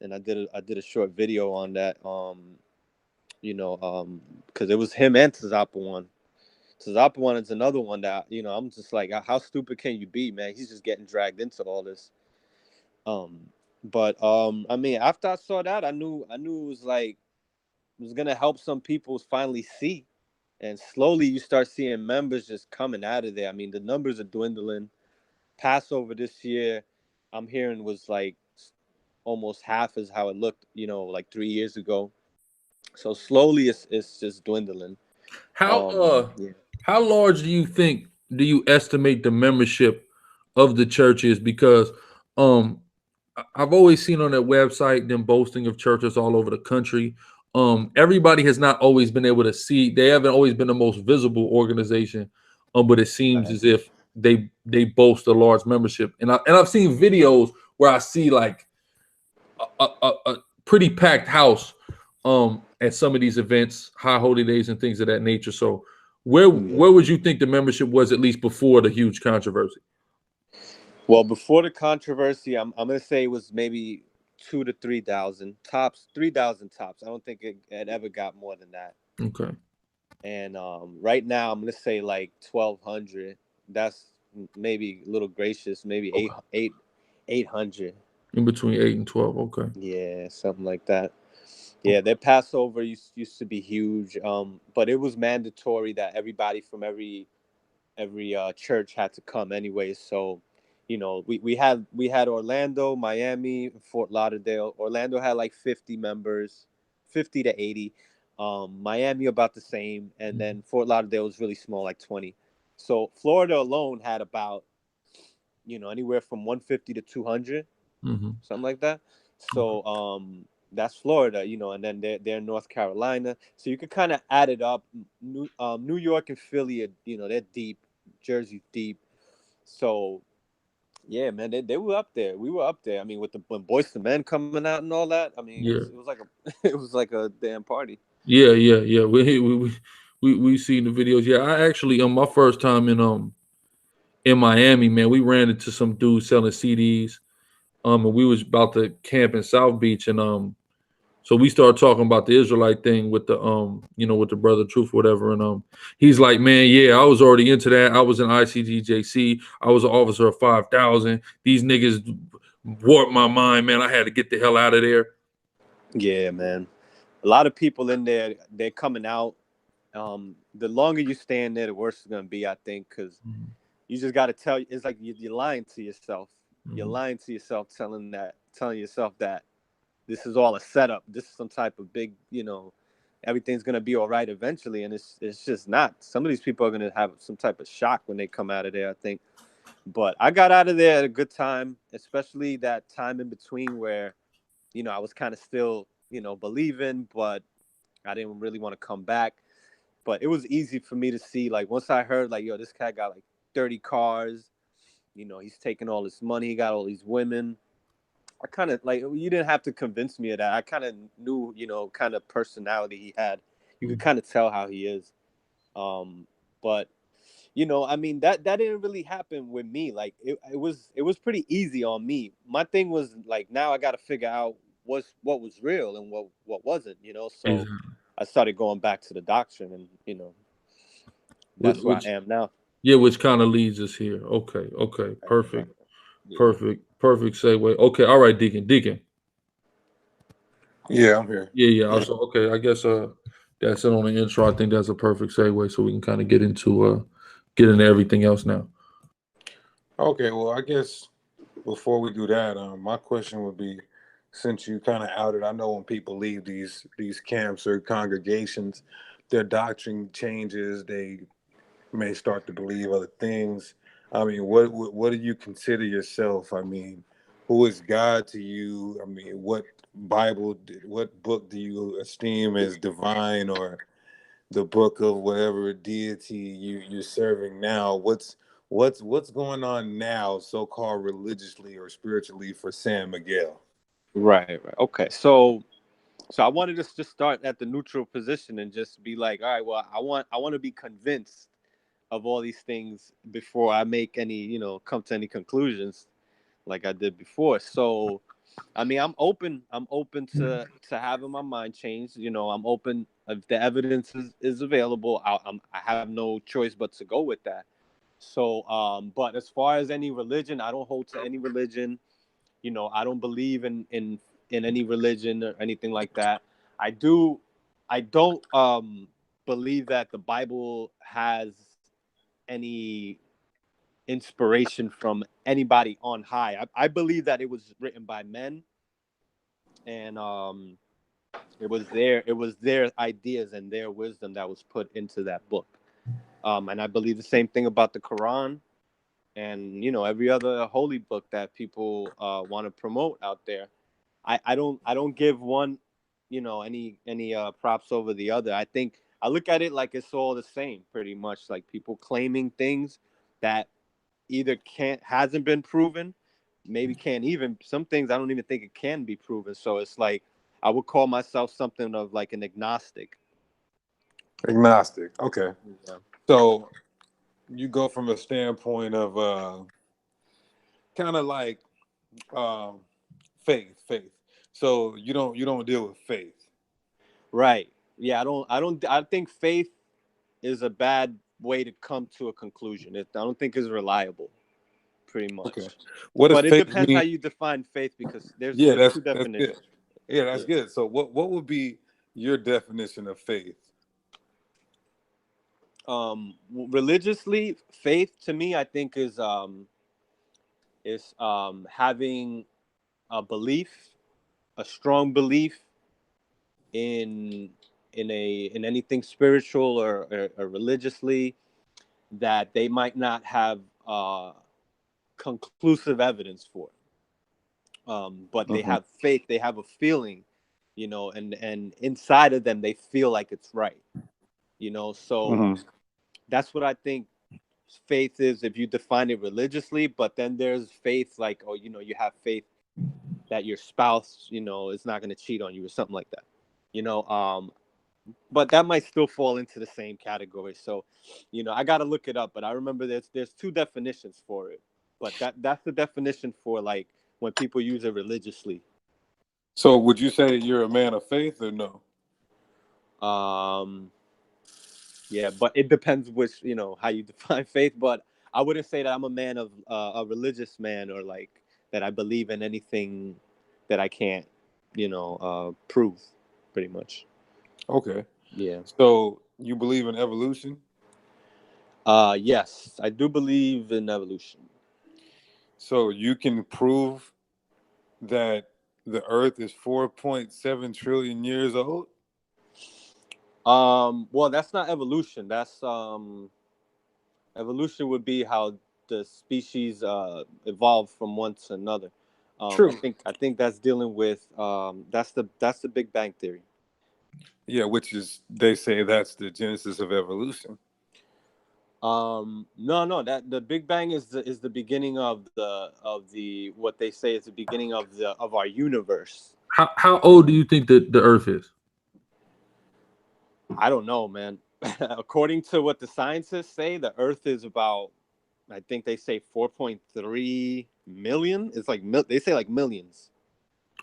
and I did a short video on that. You know, because it was him and Tzapawan. Tzapawan is another one that, you know, I'm just like, how stupid can you be, man? He's just getting dragged into all this. But I mean, after I saw that, I knew it was like was gonna help some people finally see, and slowly you start seeing members just coming out of there. I mean, the numbers are dwindling. Passover this year, I'm hearing, was like almost half as how it looked, like 3 years ago. So slowly it's just dwindling. How Yeah. how large do you estimate the membership of the church is? Because um I've always seen on that website them boasting of churches all over the country. Everybody has not always been able to see. They haven't always been the most visible organization, but it seems Right. as if they boast a large membership. And I've seen videos where I see like a pretty packed house at some of these events, high holy days and things of that nature. So Yeah. where would you think the membership was, at least before the huge controversy? Well, before the controversy, I'm gonna say it was maybe 2 to 3,000 tops, 3,000 tops. I don't think it ever got more than that. Okay. And right now, I'm gonna say like 1,200. That's maybe a little gracious, maybe Okay. 800. In between 8 and 12. Okay. Yeah, something like that. Yeah, their Passover used to be huge. But it was mandatory that everybody from every church had to come anyway. So, we had Orlando, Miami, Fort Lauderdale. Orlando had like 50 members, 50 to 80. Miami about the same, and Mhm. then Fort Lauderdale was really small, like 20. So Florida alone had about anywhere from 150 to 200, Mhm. something like that. Okay. So that's Florida, and then they're in North Carolina. So you could kind of add it up. New York and Philly, they're deep. Jersey's deep. So yeah, man, they were up there. We were up there. I mean, with when Boyz II Men coming out and all that. I mean, Yeah. it was like a it was like a damn party. Yeah. We seen the videos. Yeah, I actually my first time in Miami, man, we ran into some dudes selling CDs. And we was about to camp in South Beach, and so we started talking about the Israelite thing with the with the brother Truth, whatever. And he's like, man, yeah, I was already into that. I was in ICGJC. I was an officer of 5,000. These niggas warped my mind, man. I had to get the hell out of there. Yeah, man. A lot of people in there, they're coming out. The longer you stay in there, the worse it's gonna be, I think, because Mhm. you just got to tell. It's like you're lying to yourself. You're Mhm. lying to yourself, telling yourself that this is all a setup. This is some type of big, everything's gonna be all right eventually, and it's just not. Some of these people are gonna have some type of shock when they come out of there, I think. But I got out of there at a good time, especially that time in between where, I was kind of still, believing, but I didn't really want to come back. But it was easy for me to see, like, once I heard, like, yo, this cat got like 30 cars, he's taking all this money, he got all these women. I kind of like, you didn't have to convince me of that. I kind of knew, kind of personality he had. You could kind of tell how he is. But I mean, that didn't really happen with me. Like it was pretty easy on me. My thing was like, now I got to figure out what was real and what wasn't. So Exactly. I started going back to the doctrine, and that's where I Which am now. yeah, which kind of leads us here. Okay, Right. perfect, Yeah. perfect segue. Okay, all right, Deacon. Yeah, I'm here. Yeah. Also, okay, I guess that's it on the intro. I think that's a perfect segue, so we can kind of get into everything else now. Okay, well, I guess before we do that, my question would be, since you kind of outed, I know when people leave these camps or congregations, their doctrine changes. They may start to believe other things. I mean, what do you consider yourself? I mean, who is God to you? I mean, what what book do you esteem as divine, or the book of whatever deity you're serving now? What's going on now, so-called religiously or spiritually, for San Miguel? Right. Okay. So I wanted us to start at the neutral position and just be like, all right, well, I want to be convinced of all these things before I make any, come to any conclusions like I did before. So, I mean, I'm open. I'm open to having my mind changed. I'm open if the evidence is available. I have no choice but to go with that. So, but as far as any religion, I don't hold to any religion. I don't believe in any religion or anything like that. I do don't believe that the Bible has any inspiration from anybody on high. I believe that it was written by men, and it was their ideas and their wisdom that was put into that book. And I believe the same thing about the Quran, and every other holy book that people want to promote out there. I don't give one any props over the other. I think I look at it like it's all the same, pretty much. Like people claiming things that either hasn't been proven, maybe can't even, some things I don't even think it can be proven. So it's like I would call myself something of like an agnostic. Agnostic. Okay. Yeah. So you go from a standpoint of kind of like faith. So you don't deal with faith. Right. Yeah, I think faith is a bad way to come to a conclusion. I don't think it's reliable, pretty much. Okay. What does But it faith depends mean? how you define faith, because there's Yeah, two that's definitions. good. Yeah, that's good. So what would be your definition of faith? Religiously, faith to me, I think is having a belief, a strong belief in anything spiritual or religiously that they might not have conclusive evidence for, but they have faith, they have a feeling, and inside of them they feel like it's right, so that's what I think faith is if you define it religiously. But then there's faith like, you have faith that your spouse is not going to cheat on you or something like that, but that might still fall into the same category. So I got to look it up, but I remember there's two definitions for it, but that's the definition for like when people use it religiously. So would you say you're a man of faith or no? Yeah, but it depends which, how you define faith. But I wouldn't say that I'm a man of a religious man, or like that I believe in anything that I can't, prove, pretty much. Okay. Yeah. So you believe in evolution? Yes, I do believe in evolution. So you can prove that the Earth is 4.7 trillion years old? Well, that's not evolution. That's evolution would be how the species evolved from one to another. True. I think that's dealing with that's the Big Bang theory. Yeah, which is, they say that's the genesis of evolution. No, that the Big Bang is the beginning of the what they say is the beginning of our universe. How old do you think that the Earth is? I don't know, man. According to what the scientists say, the Earth is about, I think they say 4.3 million. It's like they say like millions.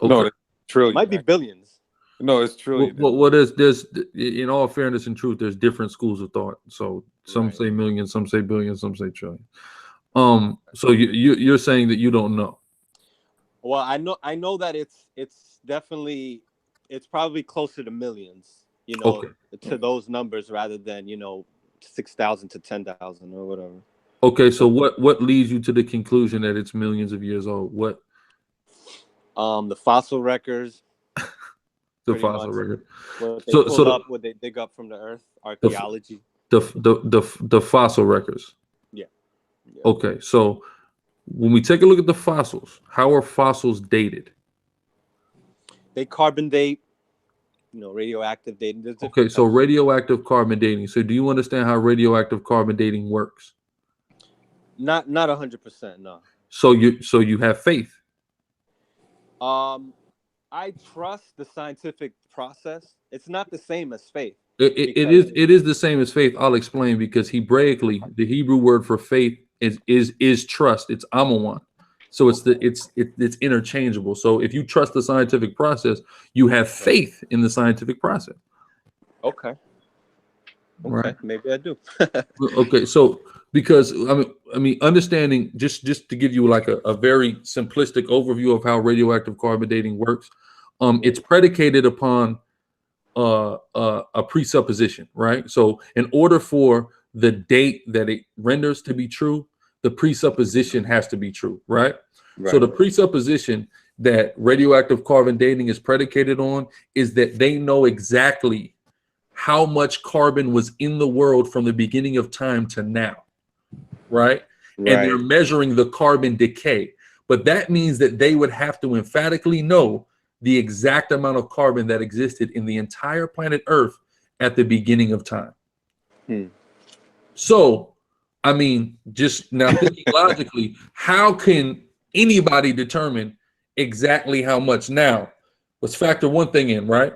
Okay. No, trillion. It might be billions. No, it's trillion. Well, there's in all fairness and truth, there's different schools of thought. So some say million, some say billion, some say trillion. So you're saying that you don't know? Well, I know that it's definitely, it's probably closer to millions, to those numbers rather than 6,000 to 10,000 or whatever. Okay, so what leads you to the conclusion that it's millions of years old? What? The fossil records. The fossil record. What they pull up, what they dig up from the earth, archaeology. The fossil records. Yeah. Okay, so when we take a look at the fossils, how are fossils dated? They carbon date, radioactive dating. Okay, so radioactive carbon dating. So do you understand how radioactive carbon dating works? Not 100%, no. So you have faith? I trust the scientific process. It's not the same as faith. It is the same as faith. I'll explain, because Hebraically, the Hebrew word for faith is trust. It's amawan. So it's interchangeable. So if you trust the scientific process, you have faith in the scientific process. Okay. Right. Maybe I do. Okay, so because I mean, understanding, just to give you like a very simplistic overview of how radioactive carbon dating works, it's predicated upon a presupposition, right? So in order for the date that it renders to be true, the presupposition has to be true, right? So the presupposition that radioactive carbon dating is predicated on is that they know exactly how much carbon was in the world from the beginning of time to now, right? And they're measuring the carbon decay. But that means that they would have to emphatically know the exact amount of carbon that existed in the entire planet Earth at the beginning of time. So, I mean, just now thinking logically, how can anybody determine exactly how much? Now, let's factor one thing in, right?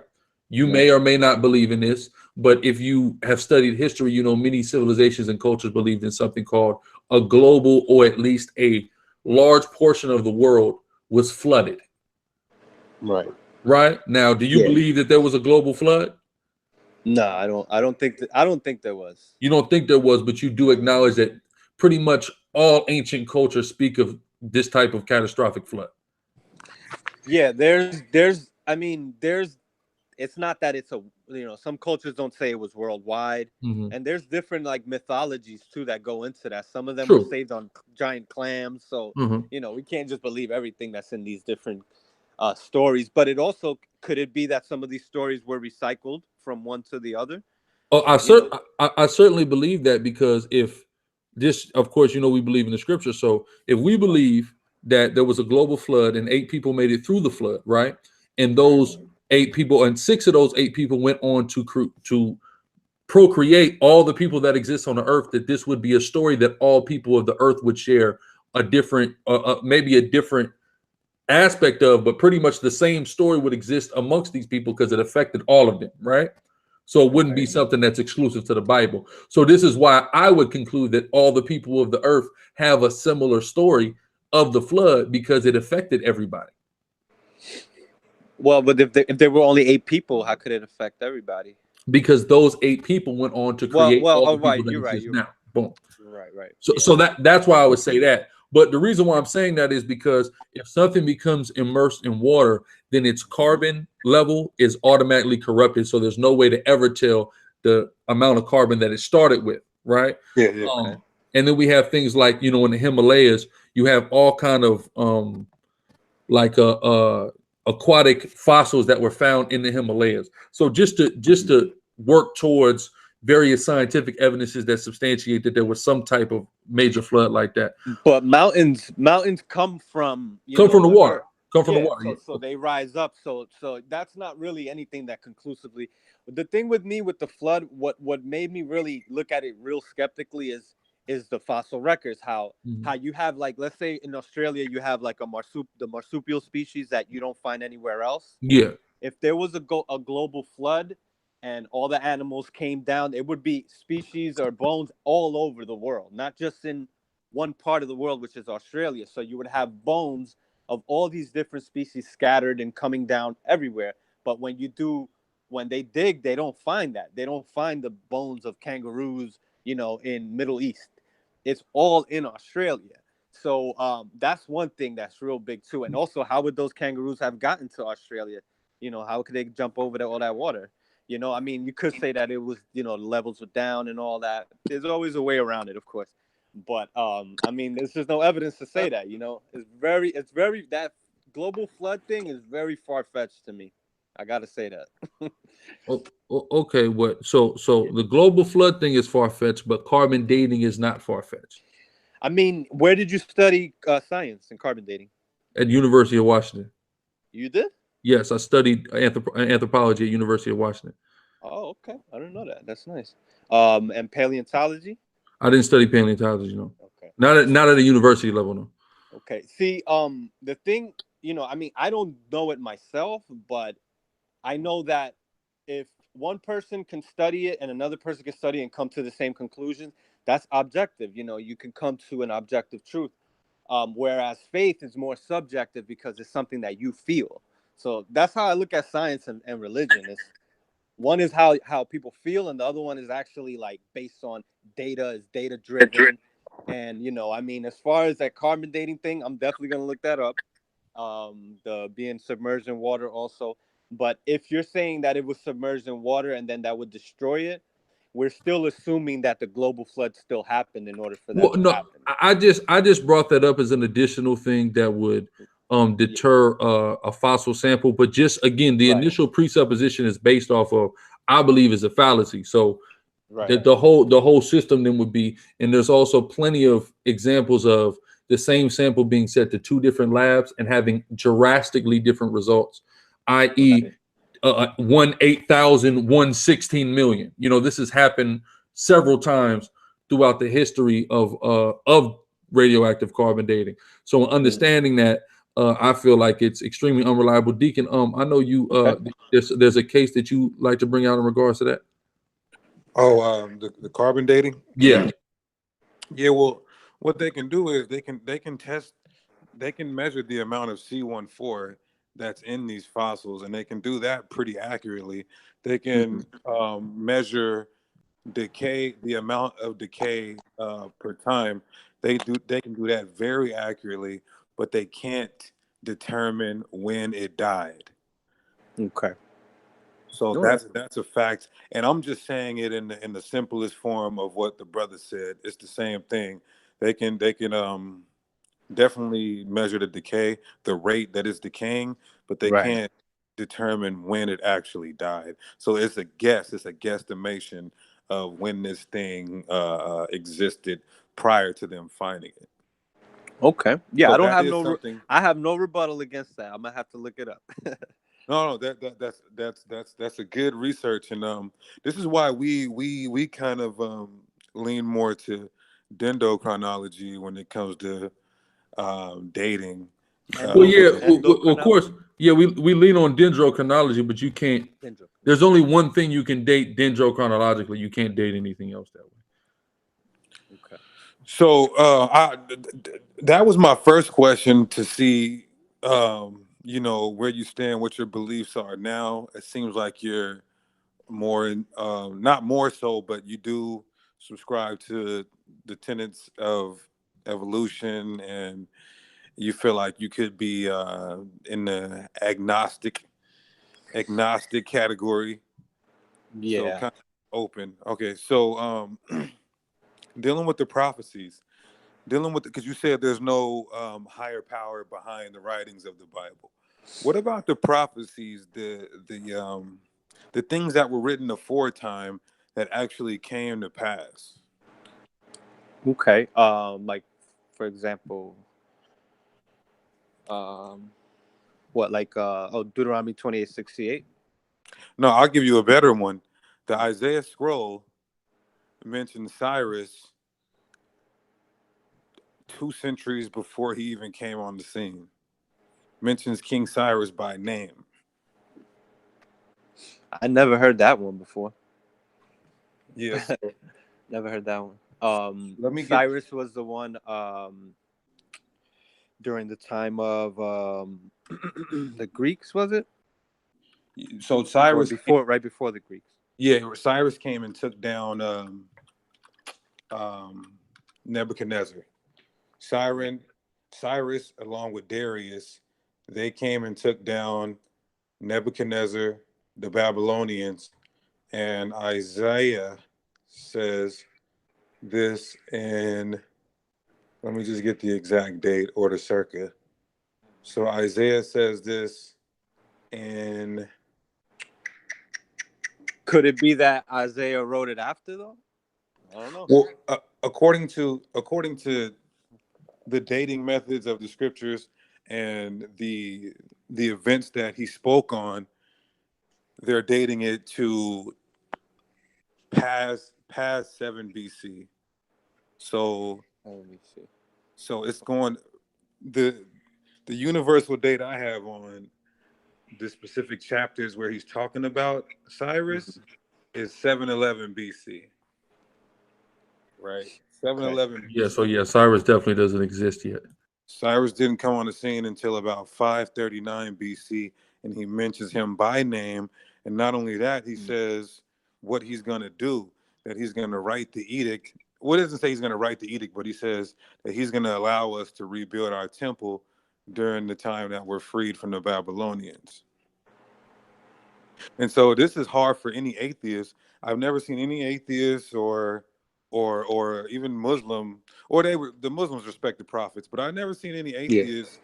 You may or may not believe in this, but if you have studied history, you know many civilizations and cultures believed in something called a global, or at least a large portion of the world was flooded. Right? Now, do you believe that there was a global flood? No, I don't think there was. You don't think there was, but you do acknowledge that pretty much all ancient cultures speak of this type of catastrophic flood. Yeah, I mean, it's not that it's a, you know, some cultures don't say it was worldwide, and there's different like mythologies too that go into that. Some of them were saved on giant clams, so you know, we can't just believe everything that's in these different stories. But it also, could it be that some of these stories were recycled from one to the other? Oh, I certainly believe that, because if this, of course, you know, we believe in the scripture. So if we believe that there was a global flood and 8 people made it through the flood, right? And those 8 people, and 6 of those 8 people went on to procreate all the people that exist on the earth, that this would be a story that all people of the earth would share a different, maybe a different aspect of, but pretty much the same story would exist amongst these people because it affected all of them, right? So it wouldn't be something that's exclusive to the Bible. So this is why I would conclude that all the people of the earth have a similar story of the flood, because it affected everybody. Well, but if there were only 8 people, how could it affect everybody? Because those 8 people went on to create all the people that exist now. Boom. Right. So that's why I would say that. But the reason why I'm saying that is because if something becomes immersed in water, then its carbon level is automatically corrupted. So there's no way to ever tell the amount of carbon that it started with, right? And then we have things like, you know, in the Himalayas, you have all kind of like aquatic fossils that were found in the Himalayas. So just to work towards various scientific evidences that substantiate that there was some type of major flood like that. But mountains come from the water. Come from the water. So they rise up. So that's not really anything that conclusively. The thing with me with the flood, what made me really look at it real skeptically is the fossil records. How you have, like, let's say in Australia you have like the marsupial species that you don't find anywhere else. Yeah. If there was a global flood and all the animals came down, it would be species or bones all over the world, not just in one part of the world, which is Australia. So you would have bones of all these different species scattered and coming down everywhere. But when they dig, they don't find that. They don't find the bones of kangaroos, you know, in Middle East. It's all in Australia. So that's one thing that's real big too. And also, how would those kangaroos have gotten to Australia? You know, how could they jump over all that water? You know, I mean, you could say that it was, you know, the levels were down and all that. There's always a way around it, of course. But I mean, there's just no evidence to say that, you know. It's very that global flood thing is very far-fetched to me. I gotta say that. Okay, what? So the global flood thing is far-fetched, but carbon dating is not far-fetched. I mean, where did you study science and carbon dating? At University of Washington. You did? Yes, I studied anthropology at University of Washington. Oh, okay. I didn't know that. That's nice. And paleontology? I didn't study paleontology, no. Okay. Not at a university level, no. Okay. See, the thing, you know, I mean, I don't know it myself, but I know that if one person can study it and another person can study it and come to the same conclusion, that's objective. You know, you can come to an objective truth. Whereas faith is more subjective because it's something that you feel. So that's how I look at science and religion. One is how people feel, and the other one is actually like based on data, is data driven. And, you know, I mean, as far as that carbon dating thing, I'm definitely going to look that up. The being submerged in water also. But if you're saying that it was submerged in water and then that would destroy it, we're still assuming that the global flood still happened in order for that Well, to no, happen. I just brought that up as an additional thing that would deter a fossil sample. But just again, the Right. initial presupposition is based off of, I believe, is a fallacy. So Right. the whole system then would be, and there's also plenty of examples of the same sample being sent to two different labs and having drastically different results, i.e., Right. 1/8,000, 1/16 million. You know, this has happened several times throughout the history of radioactive carbon dating. So understanding that, I feel like it's extremely unreliable. Deacon, I know you there's a case that you like to bring out in regards to that. Oh, the carbon dating. Yeah. Yeah. Well, what they can do is they can test, they can measure the amount of C14 that's in these fossils, and they can do that pretty accurately. They can measure decay, the amount of decay per time. They can do that very accurately, but they can't determine when it died. Okay. So that's a fact, and I'm just saying it in the simplest form of what the brother said. It's the same thing. They can definitely measure the decay, the rate that it's decaying, but they Right. can't determine when it actually died. So it's a guess. It's a guesstimation of when this thing existed prior to them finding it. Okay. Yeah, So I don't that have is no. something. I have no rebuttal against that. I'm gonna have to look it up. No, that's a good research, and this is why we kind of lean more to dendrochronology when it comes to dating. Well, yeah, of Endocrinology? course. Yeah, we lean on dendrochronology, but you can't. There's only one thing you can date dendrochronologically. You can't date anything else that way. Okay. So that was my first question, to see you know, where you stand, what your beliefs are now. It seems like you're more in, not more so, but you do subscribe to the tenets of evolution, and you feel like you could be in the agnostic category. Yeah. So kind of open. Okay, so dealing with the prophecies, dealing with, because you said there's no higher power behind the writings of the Bible. What about the prophecies, the things that were written aforetime that actually came to pass? Okay. Like, for example, what, like Deuteronomy 28:68? No, I'll give you a better one. The Isaiah scroll mentions Cyrus 2 centuries before he even came on the scene. Mentions King Cyrus by name. I never heard that one before. Yes. Never heard that one. Let me Cyrus was the one during the time of the Greeks, was it? So Cyrus Right before the Greeks. Yeah, Cyrus came and took down Nebuchadnezzar. Cyrus, along with Darius, they came and took down Nebuchadnezzar, the Babylonians, and Isaiah says this in, let me just get the exact date or the circa. So Isaiah says this in. Could it be that Isaiah wrote it after, though? I don't know. Well, according to the dating methods of the scriptures and the events that he spoke on, they're dating it to past 7 BC. So Let me see. so it's going, the universal date I have on the specific chapters where he's talking about Cyrus is 711 BC. Right? 711 Yeah, BC. so yeah, Cyrus definitely doesn't exist yet. Cyrus didn't come on the scene until about 539 BC, and he mentions him by name. And not only that, he says what he's going to do, that he's going to write the edict. Well, it doesn't say he's going to write the edict, but he says that he's going to allow us to rebuild our temple during the time that we're freed from the Babylonians. And so this is hard for any atheist. I've never seen any atheist or even Muslim, or the Muslims respect the prophets, but I've never seen any Yeah. atheists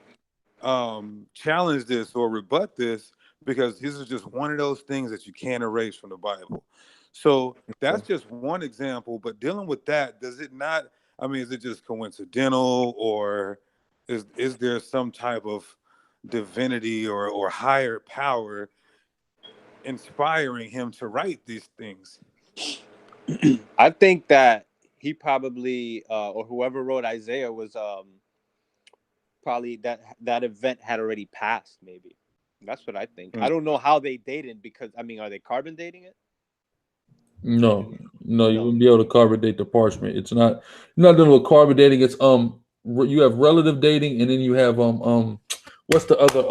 challenge this or rebut this, because this is just one of those things that you can't erase from the Bible. So that's just one example. But dealing with that, does it not? I mean, is it just coincidental, or is there some type of divinity or higher power inspiring him to write these things? I think that he probably or whoever wrote Isaiah was probably that event had already passed. Maybe that's what I think. I don't know how they dated, because I mean, are they carbon dating it? No, you wouldn't be able to carbon date the parchment. It's not, you're not doing with carbon dating. It's you have relative dating, and then you have what's the other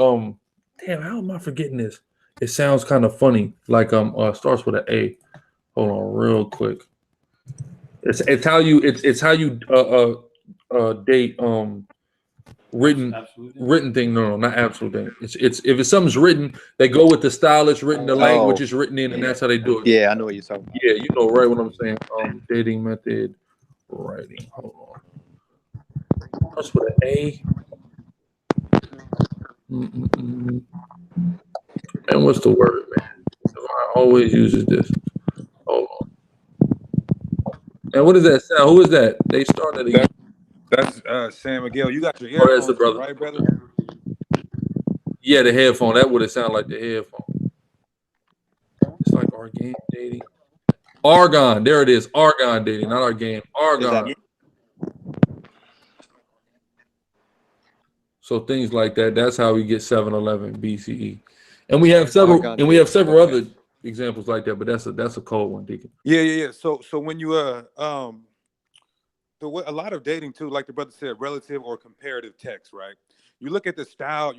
damn, how am I forgetting this? It sounds kind of funny, like starts with an A. Hold on real quick. It's how you date written thing. No, not absolute thing. It's if it's something's written, they go with the style it's written, the language is written in, and that's how they do it. Yeah, I know what you're talking about. Yeah, you know right what I'm saying. Dating method writing. Hold on. Starts with an A. And what's the word, man? I always uses this. Hold on. And what is that sound? Who is that? They started again. That's Sam Miguel. You got your Oh, that's the earphones, brother. right, brother? Yeah, the headphone. That would have sounded like the headphone. It's like organic dating. Argon. There it is. Argon dating, not organic. Argon. So things like that. That's how we get 711 BCE. And we have several other examples like that, but that's a cold one, Deacon. Yeah. So when you a lot of dating too, like the brother said, relative or comparative text, right? You look at the style,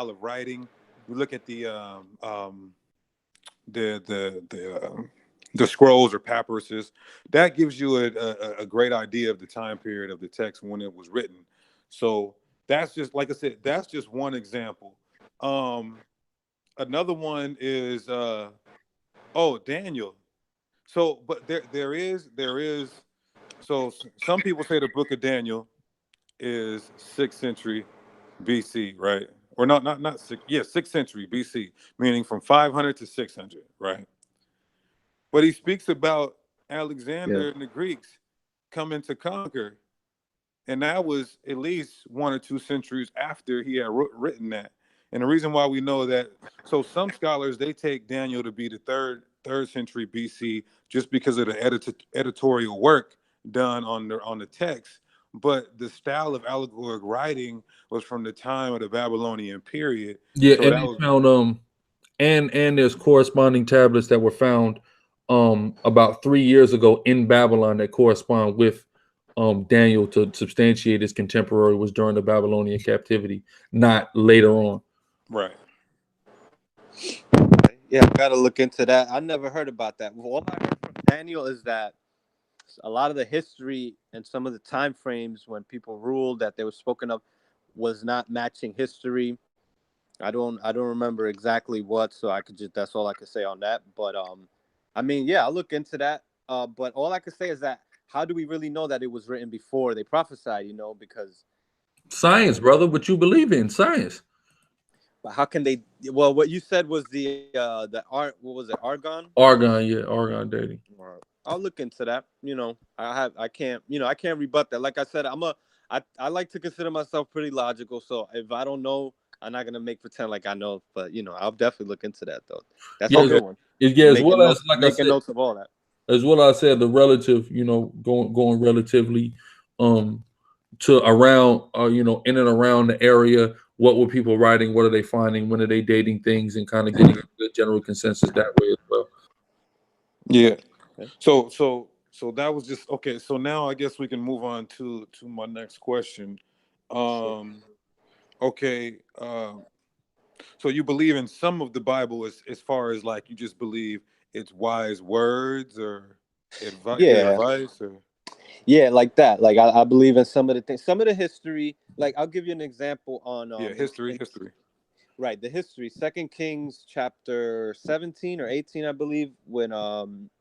of writing, you look at the scrolls or papyruses. That gives you a great idea of the time period of the text when it was written. So that's just, like I said, that's just one example. Another one is Daniel. So, but there is. So some people say the book of Daniel is 6th century BC, right? Or not 6th, 6th century BC, meaning from 500 to 600, right? But he speaks about Alexander and the Greeks coming to conquer, and that was at least 1 or 2 centuries after he had written that. And the reason why we know that, so some scholars, they take Daniel to be the third century BC just because of the editorial work done on the text. But the style of allegoric writing was from the time of the Babylonian period. Yeah, so and they found and there's corresponding tablets that were found about 3 years ago in Babylon that correspond with Daniel to substantiate his contemporary was during the Babylonian captivity, not later on. Right. Yeah, I gotta look into that. I never heard about that. All I heard from Daniel is that a lot of the history and some of the time frames when people ruled that they were spoken of was not matching history. I don't remember exactly what, so that's all I could say on that. But I mean, yeah, I'll look into that. But all I could say is that how do we really know that it was written before they prophesied? Because science, brother, what you believe in, science. But how can they? Well, what you said was what was it? Argon. Argon, yeah, argon dating. I'll look into that. I can't rebut that. Like I said, I like to consider myself pretty logical. So if I don't know, I'm not gonna make pretend like I know. But I'll definitely look into that though. That's a good one. Yeah, as well as like making notes of all that. As well, I said the relative, going relatively to around, in and around the area. What were people writing? What are they finding? When are they dating things? And kind of getting the general consensus that way as well. Yeah. So that was just okay. So now I guess we can move on to my next question. Okay. So you believe in some of the Bible as far as like you just believe it's wise words or advice or. Yeah, like that. Like I believe in some of the things, some of the history. Like I'll give you an example on history. right, the history, Second Kings chapter 17 or 18, I believe, when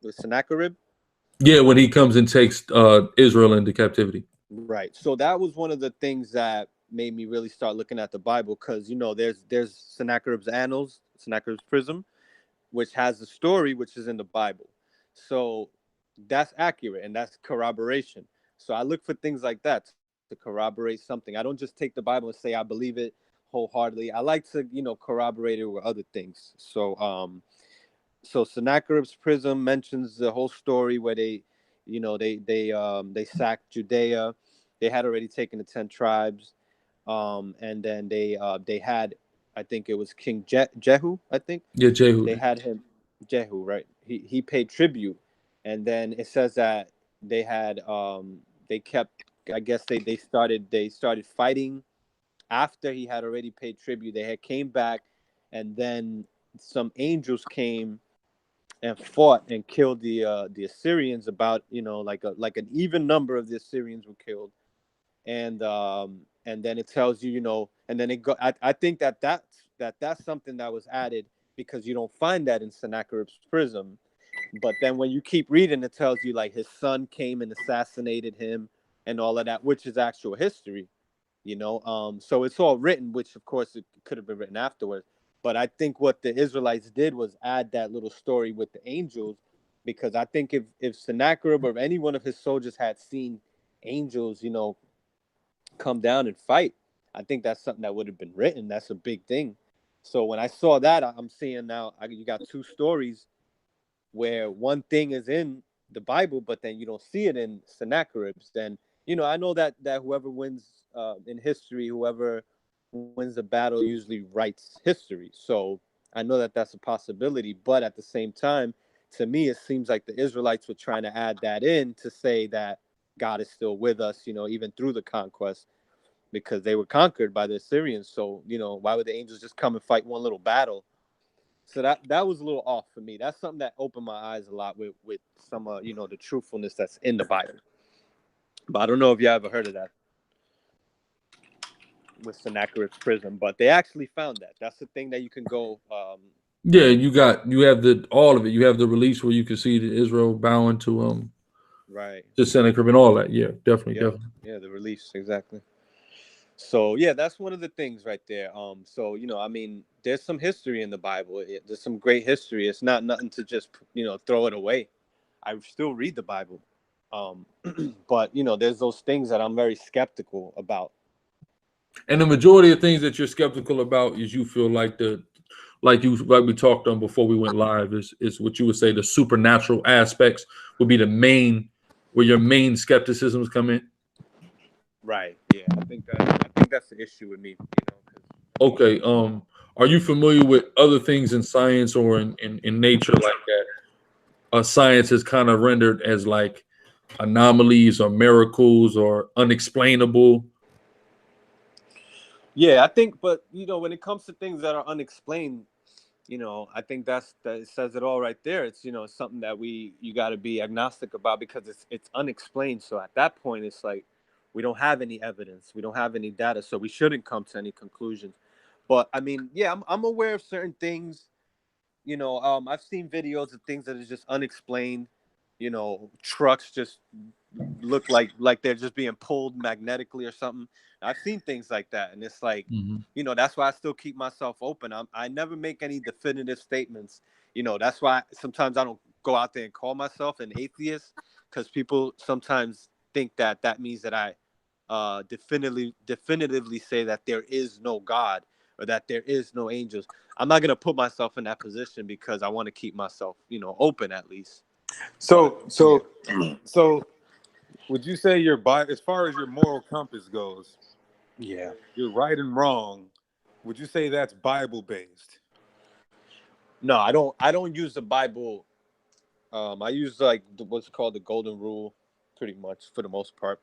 with Sennacherib. Yeah, when he comes and takes Israel into captivity. Right. So that was one of the things that made me really start looking at the Bible, because there's Sennacherib's Annals, Sennacherib's Prism, which has the story which is in the Bible. So that's accurate and that's corroboration. So I look for things like that to corroborate something. I don't just take the Bible and say I believe it wholeheartedly. I like to, corroborate it with other things. So Sennacherib's Prism mentions the whole story where they sacked Judea. They had already taken the 10 tribes, and then they had, I think it was King Jehu. I think Yeah, Jehu. they had him, Jehu, right? He paid tribute, and then it says that they had they kept. I guess they started fighting after he had already paid tribute. They had came back, and then some angels came and fought and killed the Assyrians. About like an even number of the Assyrians were killed, and then it tells you, and then it go. I think that's something that was added because you don't find that in Sennacherib's Prism. But then when you keep reading, it tells you like his son came and assassinated him and all of that, which is actual history. So it's all written, which of course it could have been written afterwards. But I think what the Israelites did was add that little story with the angels, because I think if Sennacherib or any one of his soldiers had seen angels, come down and fight, I think that's something that would have been written. That's a big thing. So when I saw that, I'm seeing now you got two stories where one thing is in the Bible, but then you don't see it in Sennacherib's. Then I know that whoever wins in history, whoever wins the battle usually writes history. So I know that that's a possibility. But at the same time, to me, it seems like the Israelites were trying to add that in to say that God is still with us, even through the conquest, because they were conquered by the Assyrians. So, why would the angels just come and fight one little battle? So that was a little off for me. That's something that opened my eyes a lot with some the truthfulness that's in the Bible. But I don't know if you ever heard of that with Sennacherib's Prism, but they actually found that. That's the thing that you can go. Yeah, you have all of it. You have the release where you can see the Israel bowing Right. to Sennacherib and all that. Yeah, definitely. Yeah, the release, exactly. So yeah, that's one of the things right there. So I mean, there's some history in the Bible. There's some great history. It's not nothing to just throw it away. I still read the Bible, but there's those things that I'm very skeptical about. And the majority of things that you're skeptical about is you feel like like we talked on before we went live is what you would say the supernatural aspects would be where your main skepticisms come in. Right. Yeah. I think that's the issue with me. Okay. Are you familiar with other things in science or in nature like that? Science is kind of rendered as like anomalies or miracles or unexplainable. Yeah, I think, but when it comes to things that are unexplained, I think that it says it all right there. It's something that you got to be agnostic about, because it's unexplained. So at that point, it's like we don't have any evidence, we don't have any data, so we shouldn't come to any conclusions. But I mean, yeah, I'm aware of certain things. I've seen videos of things that is just unexplained. Trucks just look like they're just being pulled magnetically or something. I've seen things like that, and it's like, Mhm. that's why I still keep myself open. I never make any definitive statements. That's why sometimes I don't go out there and call myself an atheist, because people sometimes think that means that I definitively say that there is no God or that there is no angels. I'm not gonna put myself in that position, because I want to keep myself, open at least. So would you say as far as your moral compass goes, Yeah. you're right and wrong, would you say that's Bible based? No, I don't use the Bible. I use like what's called the Golden Rule, pretty much for the most part.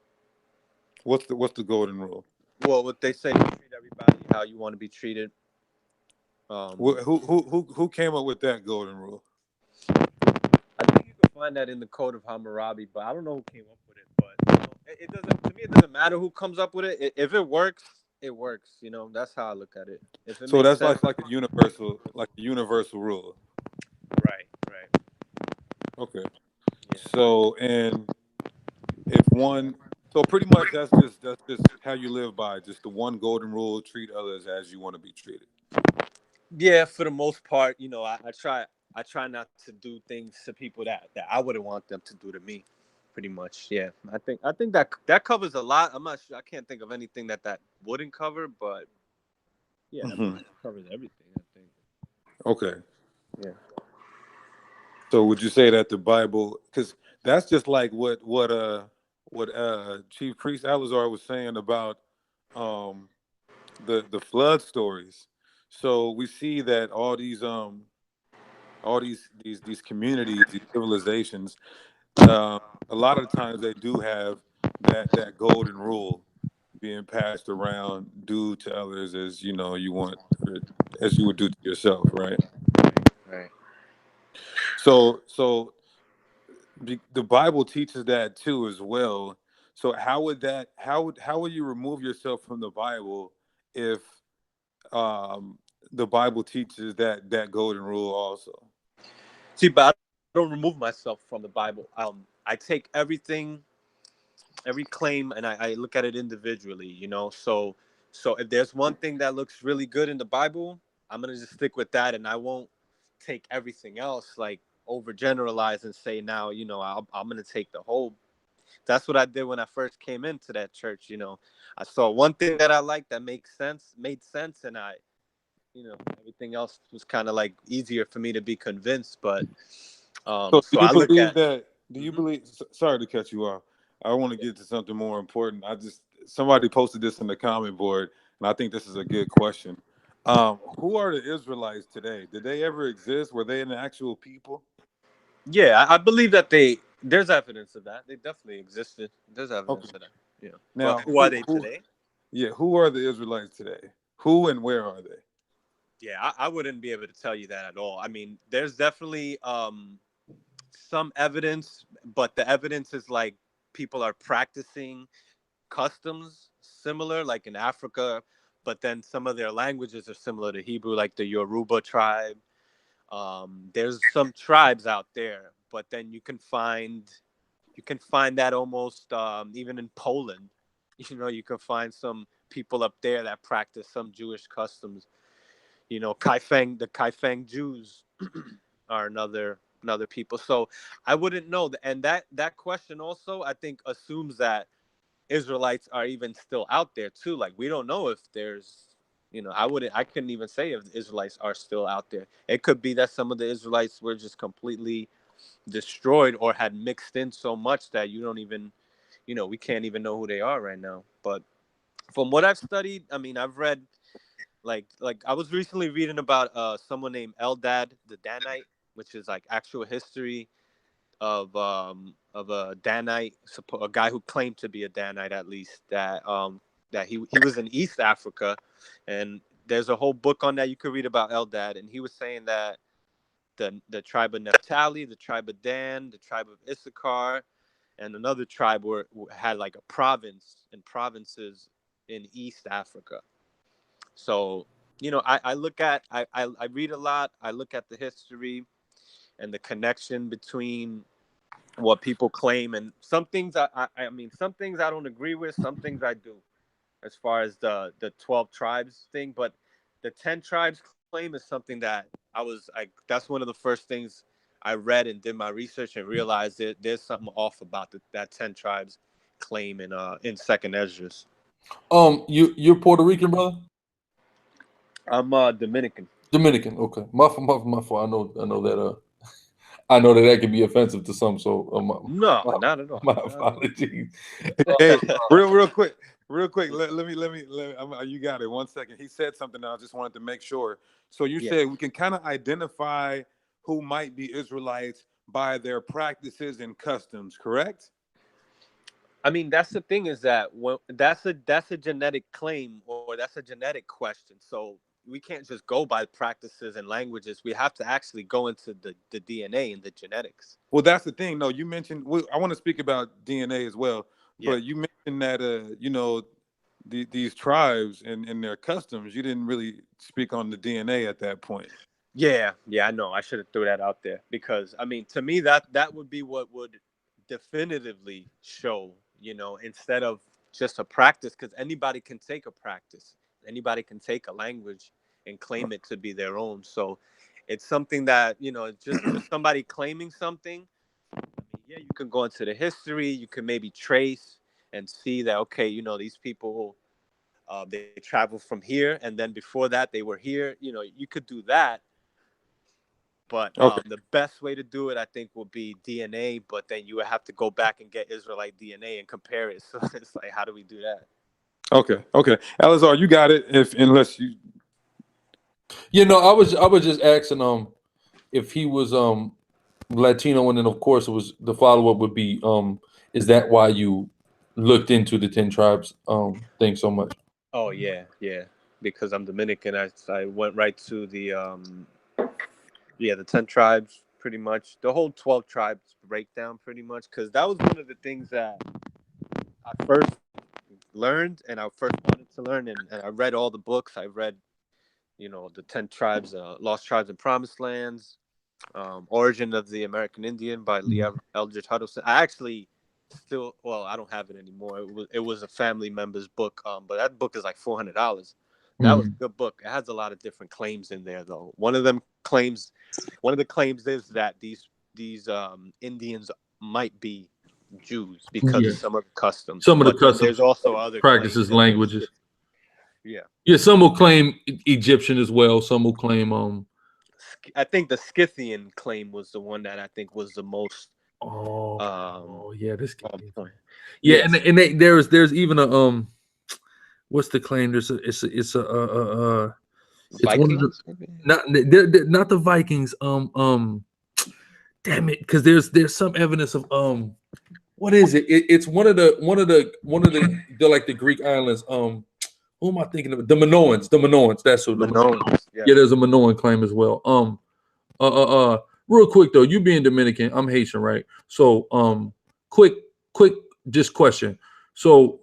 What's the golden rule? Well, what they say, treat everybody how you want to be treated. Who came up with that golden rule? I think you can find that in the Code of Hammurabi, but I don't know who came up with it. But it doesn't. To me, it doesn't matter who comes up with it. If it works, it works. You know, that's how I look at it. If it So makes that's sense, like a universal rule. right, right, Okay. yeah. So and if one, so pretty much that's just how you live by, just the one golden rule: treat others as you want to be treated. Yeah, for the most part, you know, I try not to do things to people that I wouldn't want them to do to me. Pretty much, yeah. I think that covers a lot. I'm not sure. I can't think of anything that wouldn't cover, but yeah, that Hmm. covers everything. I think. Okay. Yeah. So would you say that the Bible, because that's just like what Chief Priest Alazar was saying about um the flood stories. So we see that all these communities, these civilizations, a lot of times they do have that golden rule being passed around: do to others as you know you want, as you would do to yourself, right? Right. So the Bible teaches that too as well. So how would you remove yourself from the Bible if um the Bible teaches that golden rule also? See, but I don't remove myself from the Bible. I take every claim, and I look at it individually. You know, so if there's one thing that looks really good in the Bible, I'm gonna just stick with that, and I won't take everything else like overgeneralize and say now, you know, I'm gonna take the whole. That's what I did when I first came into that church. You know, I saw one thing that I liked that made sense, and you know, everything else was kind of like easier for me to be convinced. But So do so you I look believe at. that? Do you Mhm. believe? Sorry to cut you off. I want to get to something more important. Somebody posted this in the comment board, and I think this is a good question. Who are the Israelites today? Did they ever exist? Were they an actual people? Yeah, I believe that there's evidence of that. They definitely existed. There's Okay. evidence of that. Yeah. But Now, who are they today? yeah, who are the Israelites today? Who and where are they? Yeah, I wouldn't be able to tell you that at all. I mean, there's definitely some evidence, but the evidence is like people are practicing customs similar, like in Africa, but then some of their languages are similar to Hebrew, like the Yoruba tribe. There's some tribes out there, but then you can find that almost even in Poland. You know, you can find some people up there that practice some Jewish customs. You know, the Kaifeng Jews are another people. So I wouldn't know. And that question also, I think, assumes that Israelites are even still out there too. Like we don't know if there's, you know, I couldn't even say if the Israelites are still out there. It could be that some of the Israelites were just completely destroyed or had mixed in so much that you don't even, you know, we can't even know who they are right now. But from what I've studied, I mean, I've read like I was recently reading about someone named Eldad the Danite, which is like actual history of a Danite, a guy who claimed to be a Danite at least, that he was in East Africa, and there's a whole book on that you could read about Eldad, and he was saying that the tribe of Naphtali, the tribe of Dan, the tribe of Issachar, and another tribe had like a province and provinces in East Africa. So, you know, I look at I read a lot. I look at the history and the connection between what people claim, and some things I mean some things I don't agree with, some things I do, as far as the 12 tribes thing. But the 10 tribes claim is something that that's one of the first things I read and did my research and realized that there's something off about that 10 tribes claim in second Esdras. You're Puerto Rican, brother? I'm Dominican. Dominican. Okay. My fault. I know that I know that that can be offensive to some, so No, my, not at all. my Not at all. apologies. Hey, real quick. You got it. 1 second. He said something that I just wanted to make sure. So you Yeah. said we can kind of identify who might be Israelites by their practices and customs, correct? I mean, that's the thing is that that's a genetic claim, or that's a genetic question. So we can't just go by practices and languages. We have to actually go into the DNA and the genetics. Well, that's the thing. No, you mentioned. Well, I want to speak about DNA as well, Yeah. but you mentioned that these tribes and their customs. You didn't really speak on the DNA at that point. Yeah, I know. I should have threw that out there because I mean, to me, that would be what would definitively show, instead of just a practice, because anybody can take a practice, anybody can take a language and claim it to be their own. So it's something that just somebody claiming something. I mean, yeah, you can go into the history, you can maybe trace and see that these people. They traveled from here, and then before that, they were here. You could do that, but Okay. the best way to do it, I think, would be DNA. But then you would have to go back and get Israelite DNA and compare it. So it's like, how do we do that? Okay. Alizar, you got it. Unless you. I was just asking if he was Latino, and then of course it was the follow up would be is that why you looked into the 10 tribes thing so much? Oh yeah, because I'm Dominican. I went right to the the 10 tribes, pretty much the whole 12 tribes breakdown, pretty much, because that was one of the things that I first learned and I first wanted to learn, and I read all the books. I read the 10 tribes, Lost Tribes and Promised Lands, Origin of the American Indian by Lee Eldridge Huddleston. I actually I don't have it anymore. It was a family member's book, but that book is like $400. That was a good book. It has a lot of different claims in there, though. One of the claims is that these Indians might be Jews because of some of the customs. There's also other practices, languages. Yeah, some will claim Egyptian as well. Some will claim I think the Scythian claim was the one that I think was the most. This guy. Yes. And there's even a what's the claim? It's one of the, not the Vikings. Damn it, because there's some evidence of what is it? It's one of the they're like the Greek islands. Who am I thinking of? The Minoans. That's who. Minoans. Yeah, there's a Minoan claim as well. Real quick though, you being Dominican, I'm Haitian, right? So quick just question. So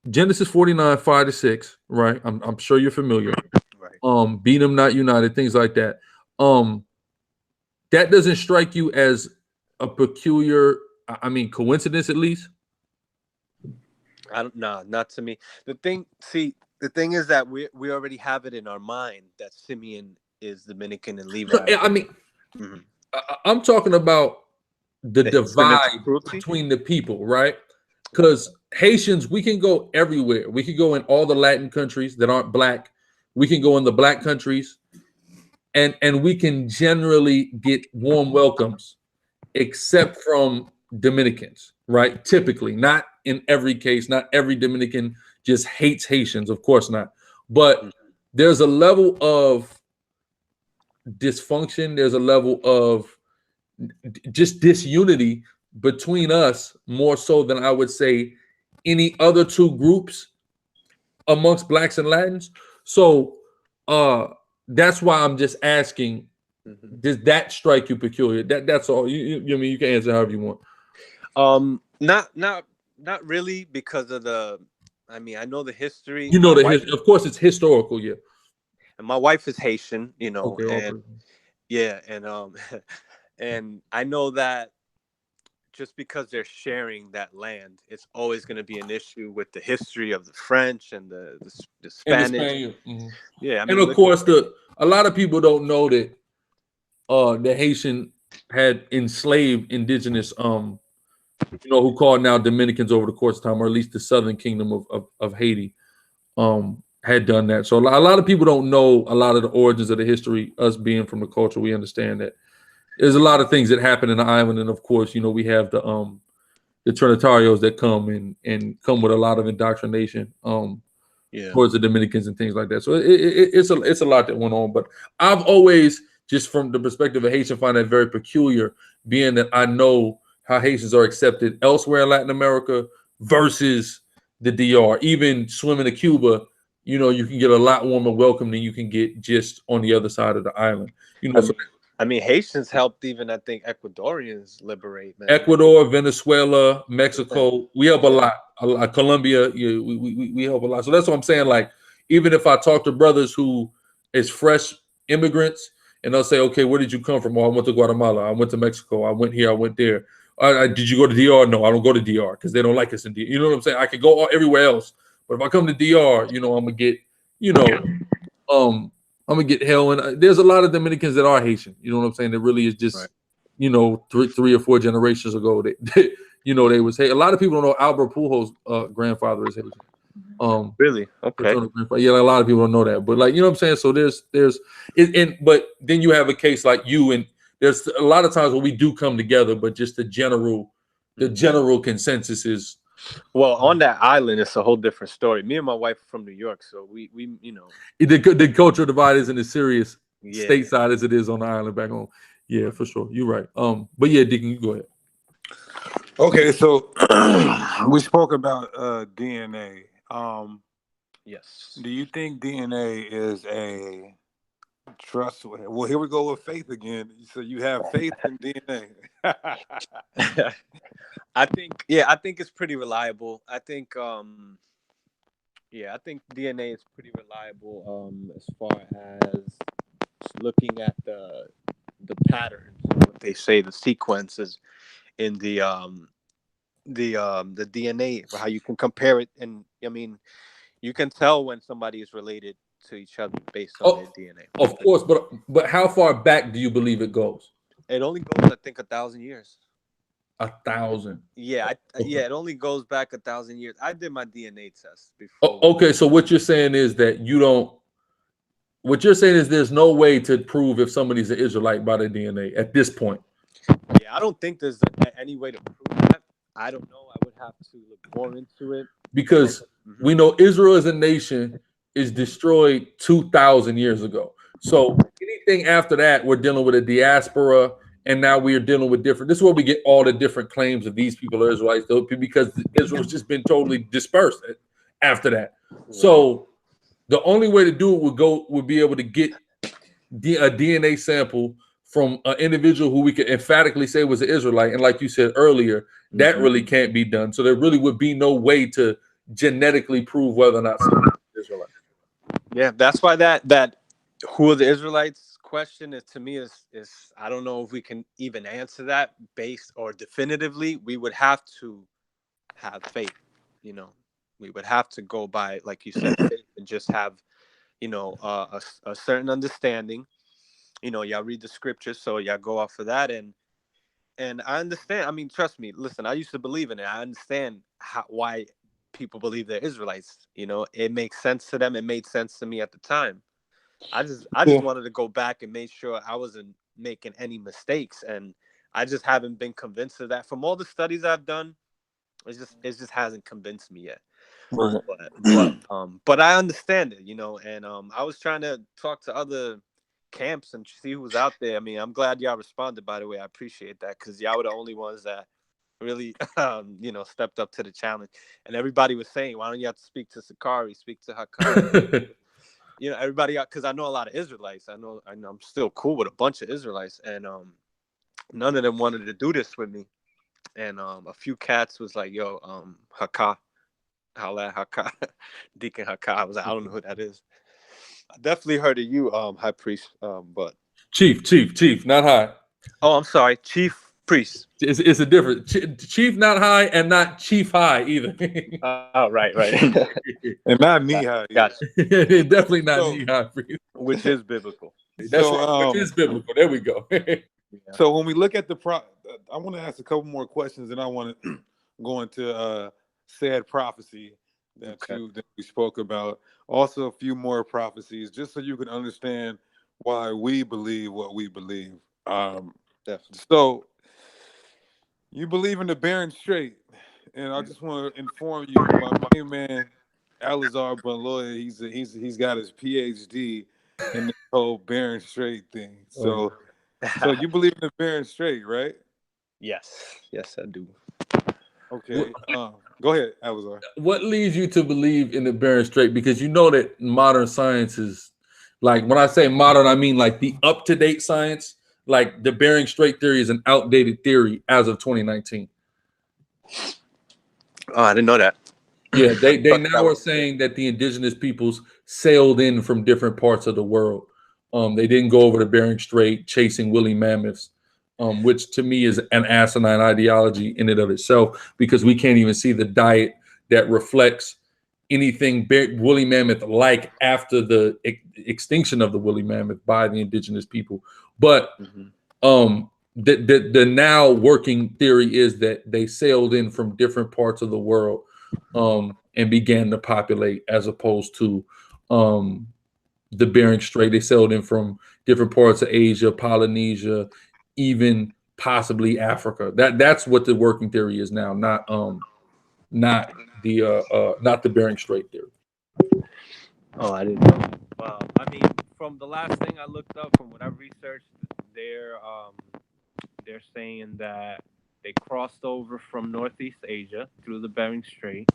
Genesis 49, 5-6, right? I'm sure you're familiar. Right. Beat them not united, things like that. That doesn't strike you as a peculiar, coincidence at least? Not to me. The thing is that we already have it in our mind that Simeon is Dominican and Levi. I'm talking about the divide between the people, right? Because Haitians, we can go everywhere. We can go in all the Latin countries that aren't black. We can go in the black countries, and we can generally get warm welcomes, except from Dominicans, right? Typically, not in every case. Not every Dominican just hates Haitians, of course not. But there's a level of dysfunction. There's a level of just disunity between us, more so than I would say any other two groups amongst blacks and Latins. So that's why I'm just asking, does that strike you peculiar? That's all. You can answer however you want. Not really, because of I know the history. Of course it's historical, yeah. And my wife is Haitian, Okay, and I know that just because they're sharing that land, it's always going to be an issue with the history of the French and the Spanish. Yeah, and of course a lot of people don't know that the Haitian had enslaved indigenous who called now Dominicans over the course of time, or at least the southern kingdom of Haiti had done that. So a lot of people don't know a lot of the origins of the history. Us being from the culture, we understand that there's a lot of things that happen in the island, and of course, we have the Trinitarios that come and come with a lot of indoctrination towards the Dominicans and things like that. So it's a lot that went on. But I've always, just from the perspective of Haitian, find that very peculiar, being that I know how Haitians are accepted elsewhere in Latin America versus the DR. Even swimming to Cuba, you can get a lot warmer welcome than you can get just on the other side of the island. I mean, Haitians helped even, I think, Ecuadorians liberate, man. Ecuador, Venezuela, Mexico, we help a lot. Colombia, yeah, we help a lot. So that's what I'm saying. Like, even if I talk to brothers who is fresh immigrants, and they'll say, okay, where did you come from? Oh, I went to Guatemala. I went to Mexico. I went here. I went there. Did you go to DR? No, I don't go to DR because they don't like us in DR. You know what I'm saying? I could go everywhere else, but if I come to DR, you know, I'm gonna get, you know, I'm gonna get hell. And there's a lot of Dominicans that are Haitian. You know what I'm saying? That really is just, you know, three or four generations ago. They you know, they was. Hey, a lot of people don't know Albert Pujols' grandfather is Haitian. Really? Okay. Yeah, like a lot of people don't know that, but like, you know what I'm saying. So but then you have a case like you, and there's a lot of times where we do come together, but just the general consensus is. Well, on that island, it's a whole different story. Me and my wife are from New York, so we you know, the cultural divide isn't as serious stateside as it is on the island back home. Yeah, for sure. You're right. But yeah, Deacon, you go ahead. Okay, so we spoke about DNA. Yes. Do you think DNA is a trustworthy? Well, here we go with faith again. So you have faith in DNA. I think it's pretty reliable. I think I think DNA is pretty reliable as far as looking at the patterns, what they say, the sequences in the DNA, how you can compare it, and I mean, you can tell when somebody is related to each other based on their DNA. Of course, but how far back do you believe it goes? It only goes, I think, 1,000 years. 1,000. Yeah, it only goes back 1,000 years. I did my DNA test before. Okay, so what you're saying is that you don't. What you're saying is there's no way to prove if somebody's an Israelite by their DNA at this point. Yeah, I don't think there's any way to prove that. I don't know. I would have to look more into it. Because we know Israel as a nation is destroyed 2,000 years ago. So anything after that, we're dealing with a diaspora, and now we are dealing with different. This is where we get all the different claims of these people are Israelites, though, because Israel's just been totally dispersed after that. So the only way to do it would be able to get a DNA sample from an individual who we could emphatically say was an Israelite. And like you said earlier, that really can't be done. So there really would be no way to genetically prove whether or not someone is Israelite. Yeah, that's why that who are the Israelites question is, to me, is I don't know if we can even answer that based or definitively. We would have to have faith, you know. We would have to go by, like you said, faith, and just have, you know, a certain understanding. You know, y'all read the scriptures, so y'all go off of that, and I understand. I mean, trust me. Listen, I used to believe in it. I understand why people believe they're Israelites. You know, it makes sense to them. It made sense to me at the time. I just wanted to go back and make sure I wasn't making any mistakes, and I just haven't been convinced of that. From all the studies I've done, it just hasn't convinced me yet. Right. But I understand it, you know, and I was trying to talk to other camps and see who was out there. I mean, I'm glad y'all responded, by the way. I appreciate that, because y'all were the only ones that really you know, stepped up to the challenge. And everybody was saying, why don't you have to speak to Sicarii, speak to Hakkari? You know, everybody, because I know a lot of Israelites. I know I'm still cool with a bunch of Israelites, and none of them wanted to do this with me. And a few cats was like, yo, Hakka, holla at Hakka, Deacon Hakka. I was like, I don't know who that is. I definitely heard of you, High Priest, but Chief, not high. Oh, I'm sorry, Chief Priest. It's a difference. Chief, not high, and not Chief High either. Oh, right. And not knee high. Gotcha. Definitely not knee high, which is biblical. That's right. Which is biblical. There we go. So when we look at I want to ask a couple more questions, and I want to go into sad prophecy that we spoke about. Also, a few more prophecies, just so you can understand why we believe what we believe. Definitely. So you believe in the Bering Strait, and I just want to inform you, my main man, Alizar Bunloya, he's got his PhD in the whole Bering Strait thing. So you believe in the Bering Strait, right? Yes, I do. Okay. Go ahead, Alizar. What leads you to believe in the Bering Strait? Because you know that modern science is, like, when I say modern, I mean like the up-to-date science, like the Bering Strait theory is an outdated theory as of 2019. Oh, I didn't know that. Yeah, they now are saying that the indigenous peoples sailed in from different parts of the world. They didn't go over the Bering Strait chasing woolly mammoths, which to me is an asinine ideology in and of itself, because we can't even see the diet that reflects anything woolly mammoth like after the extinction of the woolly mammoth by the indigenous people. But the now working theory is that they sailed in from different parts of the world and began to populate, as opposed to the Bering Strait. They sailed in from different parts of Asia, Polynesia, even possibly Africa. That's what the working theory is now, not the Bering Strait theory. Oh, I didn't know. I mean, from the last thing I looked up, from what I've researched, they're saying that they crossed over from Northeast Asia through the Bering Strait,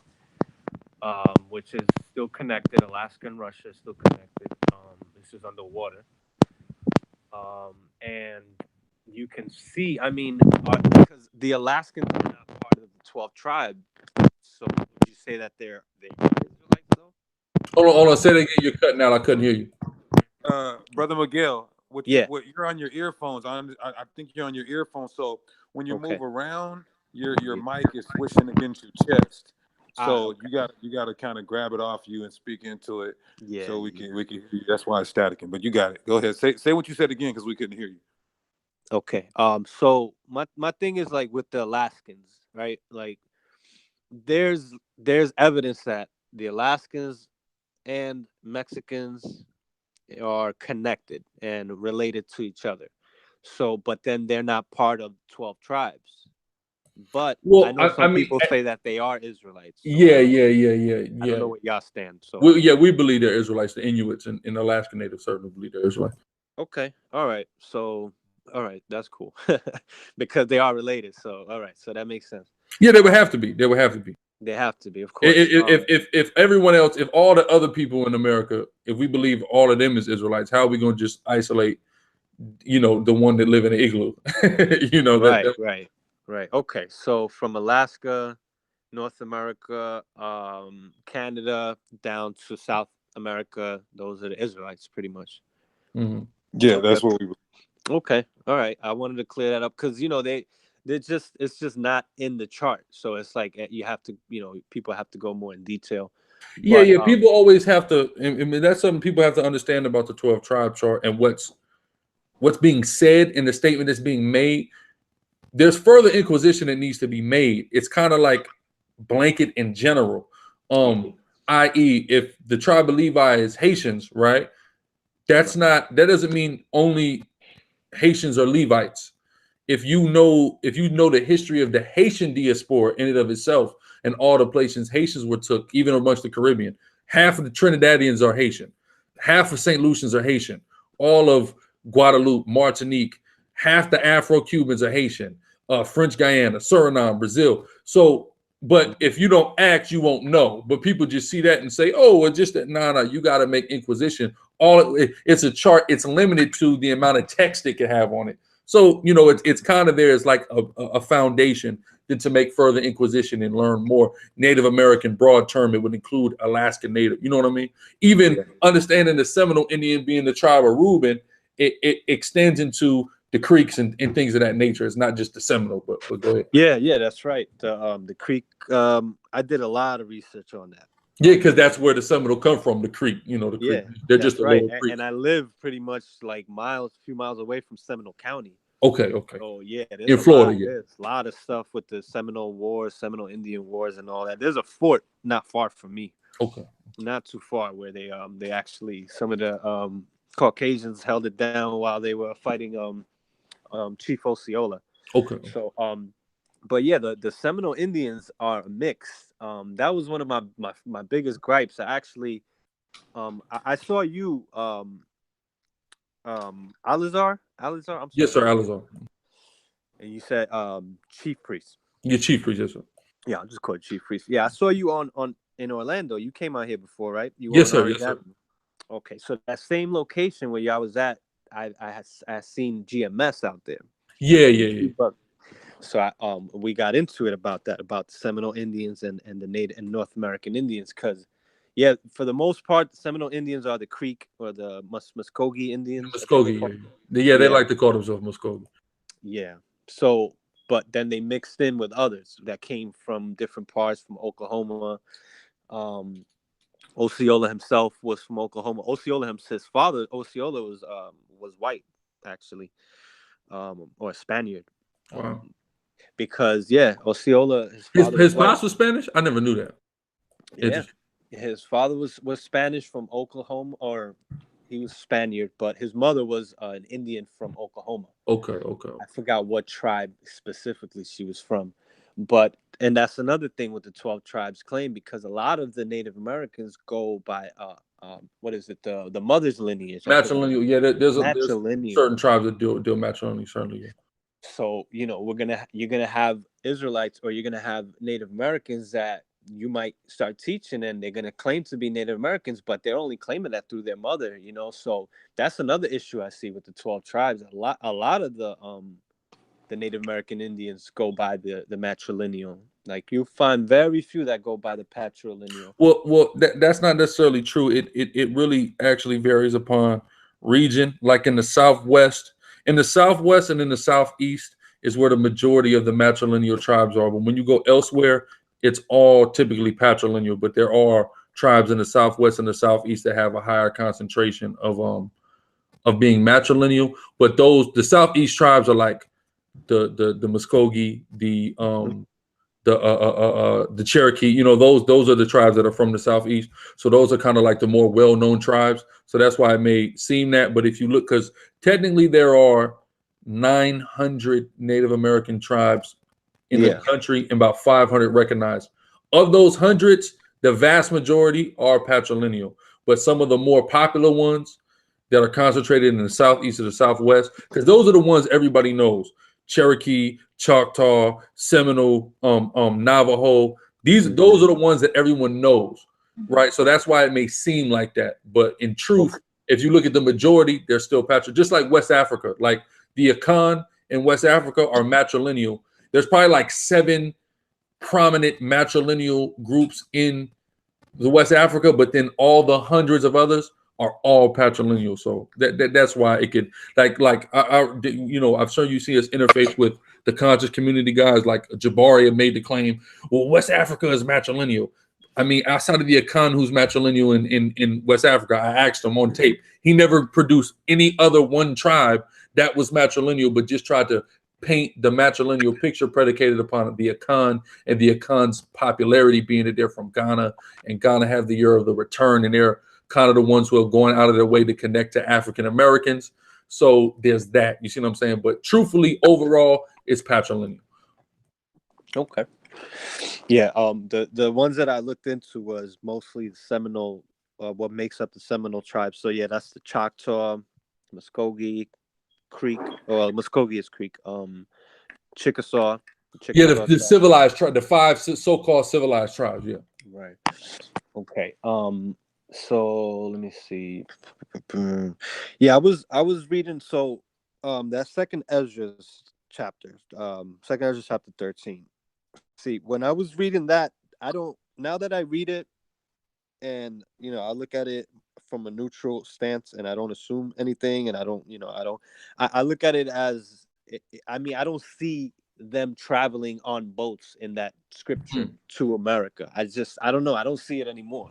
which is still connected. Alaska and Russia is still connected. This is underwater. And you can see, I mean, because the Alaskans are not part of the 12 tribe, so would you say that they're Israelites though? Hold on, say that again. You're cutting out. I couldn't hear you. Brother Miguel, what Yeah. you're on your earphones. I think you're on your earphones. So when you move around, your mic is swishing against your chest. So you got to kind of grab it off you and speak into it. Yeah. So we can hear you. That's why it's staticking. But you got it. Go ahead. Say what you said again, because we couldn't hear you. Okay. So my thing is, like, with the Alaskans, right? Like, there's evidence that the Alaskans and Mexicans are connected and related to each other. So, but then they're not part of 12 tribes. But I know some people say that they are Israelites. So Yeah. I don't know what y'all stand. So we believe they're Israelites. The Inuits and Alaska Natives certainly believe they're Israelites. okay, all right. So all right, that's cool. Because they are related. So all right, so that makes sense. Yeah, they would have to be. They would have to be. They have to be, of course. If everyone else, if all the other people in America, if we believe all of them is Israelites, how are we going to just isolate, the one that live in an igloo? Right. Okay, so from Alaska, North America, Canada, down to South America, those are the Israelites, pretty much. Mm-hmm. Yeah, okay. That's what we. Okay, all right. I wanted to clear that up because it's just not in the chart, so it's like you have to, people have to go more in detail. Yeah. People always have to. I mean, that's something people have to understand about the 12 tribe chart and what's being said in the statement that's being made. There's further inquisition that needs to be made. It's kind of like blanket in general, i.e., if the tribe of Levi is Haitians, right? That doesn't mean only Haitians are Levites. If you know the history of the Haitian diaspora in and of itself, and all the places Haitians were took, even amongst the Caribbean, half of the Trinidadians are Haitian, half of St. Lucians are Haitian, all of Guadeloupe, Martinique, half the Afro-Cubans are Haitian, French Guiana, Suriname, Brazil. So, but if you don't ask, you won't know. But people just see that and say, "Oh, well, just that." No, you got to make inquisition. It's a chart. It's limited to the amount of text it can have on it. So, it's kind of there as like a foundation to make further inquisition and learn more. Native American, broad term, it would include Alaska Native. You know what I mean? Even understanding the Seminole Indian being the tribe of Reuben, it extends into the Creeks and things of that nature. It's not just the Seminole, but go ahead. Yeah, that's right. The Creek. I did a lot of research on that. Yeah, because that's where the Seminole come from, the Creek. The Creek. Yeah, they're just a little creek. And I live pretty much like a few miles away from Seminole County. Okay. Oh yeah, in Florida, there's a lot of stuff with the Seminole Wars, Seminole Indian Wars, and all that. There's a fort not far from me. Okay. Not too far, where they actually, some of the Caucasians held it down while they were fighting Chief Osceola. Okay. So but yeah, the Seminole Indians are a mix. That was one of my biggest gripes. I saw you Alizar. I'm sorry. Yes, sir, Alizar. And you said Chief Priest. Yeah, Chief Priest, yes, sir. Yeah, I'll just call it Chief Priest. Yeah, I saw you in Orlando. You came out here before, right? Yes, sir. Yes, sir. Okay, so that same location where y'all was at, I seen GMS out there. Yeah. So we got into it about that, about the Seminole Indians and the Native and North American Indians, because yeah, for the most part, the Seminole Indians are the Creek or the Muskogee Indians. Muskogee, yeah. They like to call themselves Muskogee. Yeah. So, but then they mixed in with others that came from different parts, from Oklahoma. Osceola himself was from Oklahoma. His father, Osceola, was white, actually, or Spaniard. Wow. Because yeah, Osceola, his pops was Spanish. I never knew that. Yeah, his father was Spanish from Oklahoma, or he was Spaniard, but his mother was an Indian from Oklahoma. Okay. I forgot what tribe specifically she was from, and that's another thing with the 12 tribes claim, because a lot of the Native Americans go by what is it, the mother's lineage? Matrilineal. Yeah, there's certain tribes that do matrilineal, certainly. Yeah. So you're gonna have Israelites, or you're gonna have Native Americans that you might start teaching, and they're gonna claim to be Native Americans, but they're only claiming that through their mother. So that's another issue I see with the 12 tribes. A lot of the Native American Indians go by the matrilineal. Like, you find very few that go by the patrilineal. Well, that's not necessarily true. It really actually varies upon region. Like in the Southwest and in the Southeast is where the majority of the matrilineal tribes are. But when you go elsewhere, it's all typically patrilineal. But there are tribes in the Southwest and the Southeast that have a higher concentration of being matrilineal. But the Southeast tribes are like the Muskogee, the Cherokee, those are the tribes that are from the Southeast. So those are kind of like the more well-known tribes. So that's why it may seem that. But if you look, because technically there are 900 Native American tribes in the country and about 500 recognized. Of those hundreds, the vast majority are patrilineal. But some of the more popular ones that are concentrated in the Southeast or the Southwest, because those are the ones everybody knows. Cherokee, Choctaw, Seminole, Navajo. Those are the ones that everyone knows, right? So that's why it may seem like that. But in truth, if you look at the majority, they're still patrilineal. Just like West Africa, like the Akan in West Africa are matrilineal. There's probably like 7 prominent matrilineal groups in the West Africa, but then all the hundreds of others are all patrilineal. So that's why it could, I'm sure you see us interface with the conscious community guys. Like Jabari have made the claim, well, West Africa is matrilineal. I mean, outside of the Akan, who's matrilineal in West Africa, I asked him on tape. He never produced any other one tribe that was matrilineal, but just tried to paint the matrilineal picture predicated upon the Akan and the Akan's popularity being that they're from Ghana, and Ghana have the year of the return, and they're kind of the ones who are going out of their way to connect to African Americans. So there's that. You see what I'm saying? But truthfully, overall, it's patrilineal. Okay. Yeah. The ones that I looked into was mostly the Seminole, what makes up the Seminole tribe. So yeah, that's the Choctaw, Muskogee, Creek, or Muskogee is Creek, Chickasaw. Yeah, the civilized tribe, the 5 so-called civilized tribes. Yeah. Right. Okay. So let me see. Yeah, I was reading. So that second Ezra's chapter, second Ezra chapter 13. See, when I was reading that, now that I read it, and I look at it from a neutral stance, and I don't assume anything, and I look at it as, I mean, I don't see them traveling on boats in that scripture to America. I don't know. I don't see it anymore.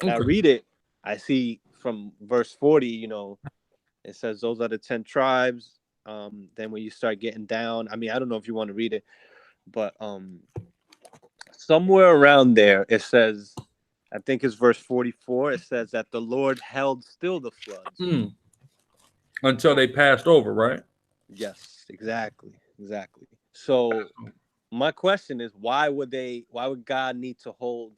When I read it, I see from verse 40, it says those are the 10 tribes. Then when you start getting down, I mean, I don't know if you want to read it, but somewhere around there, it says, I think it's verse 44. It says that the Lord held still the floods until they passed over, right? Yes, exactly. So my question is, why would God need to hold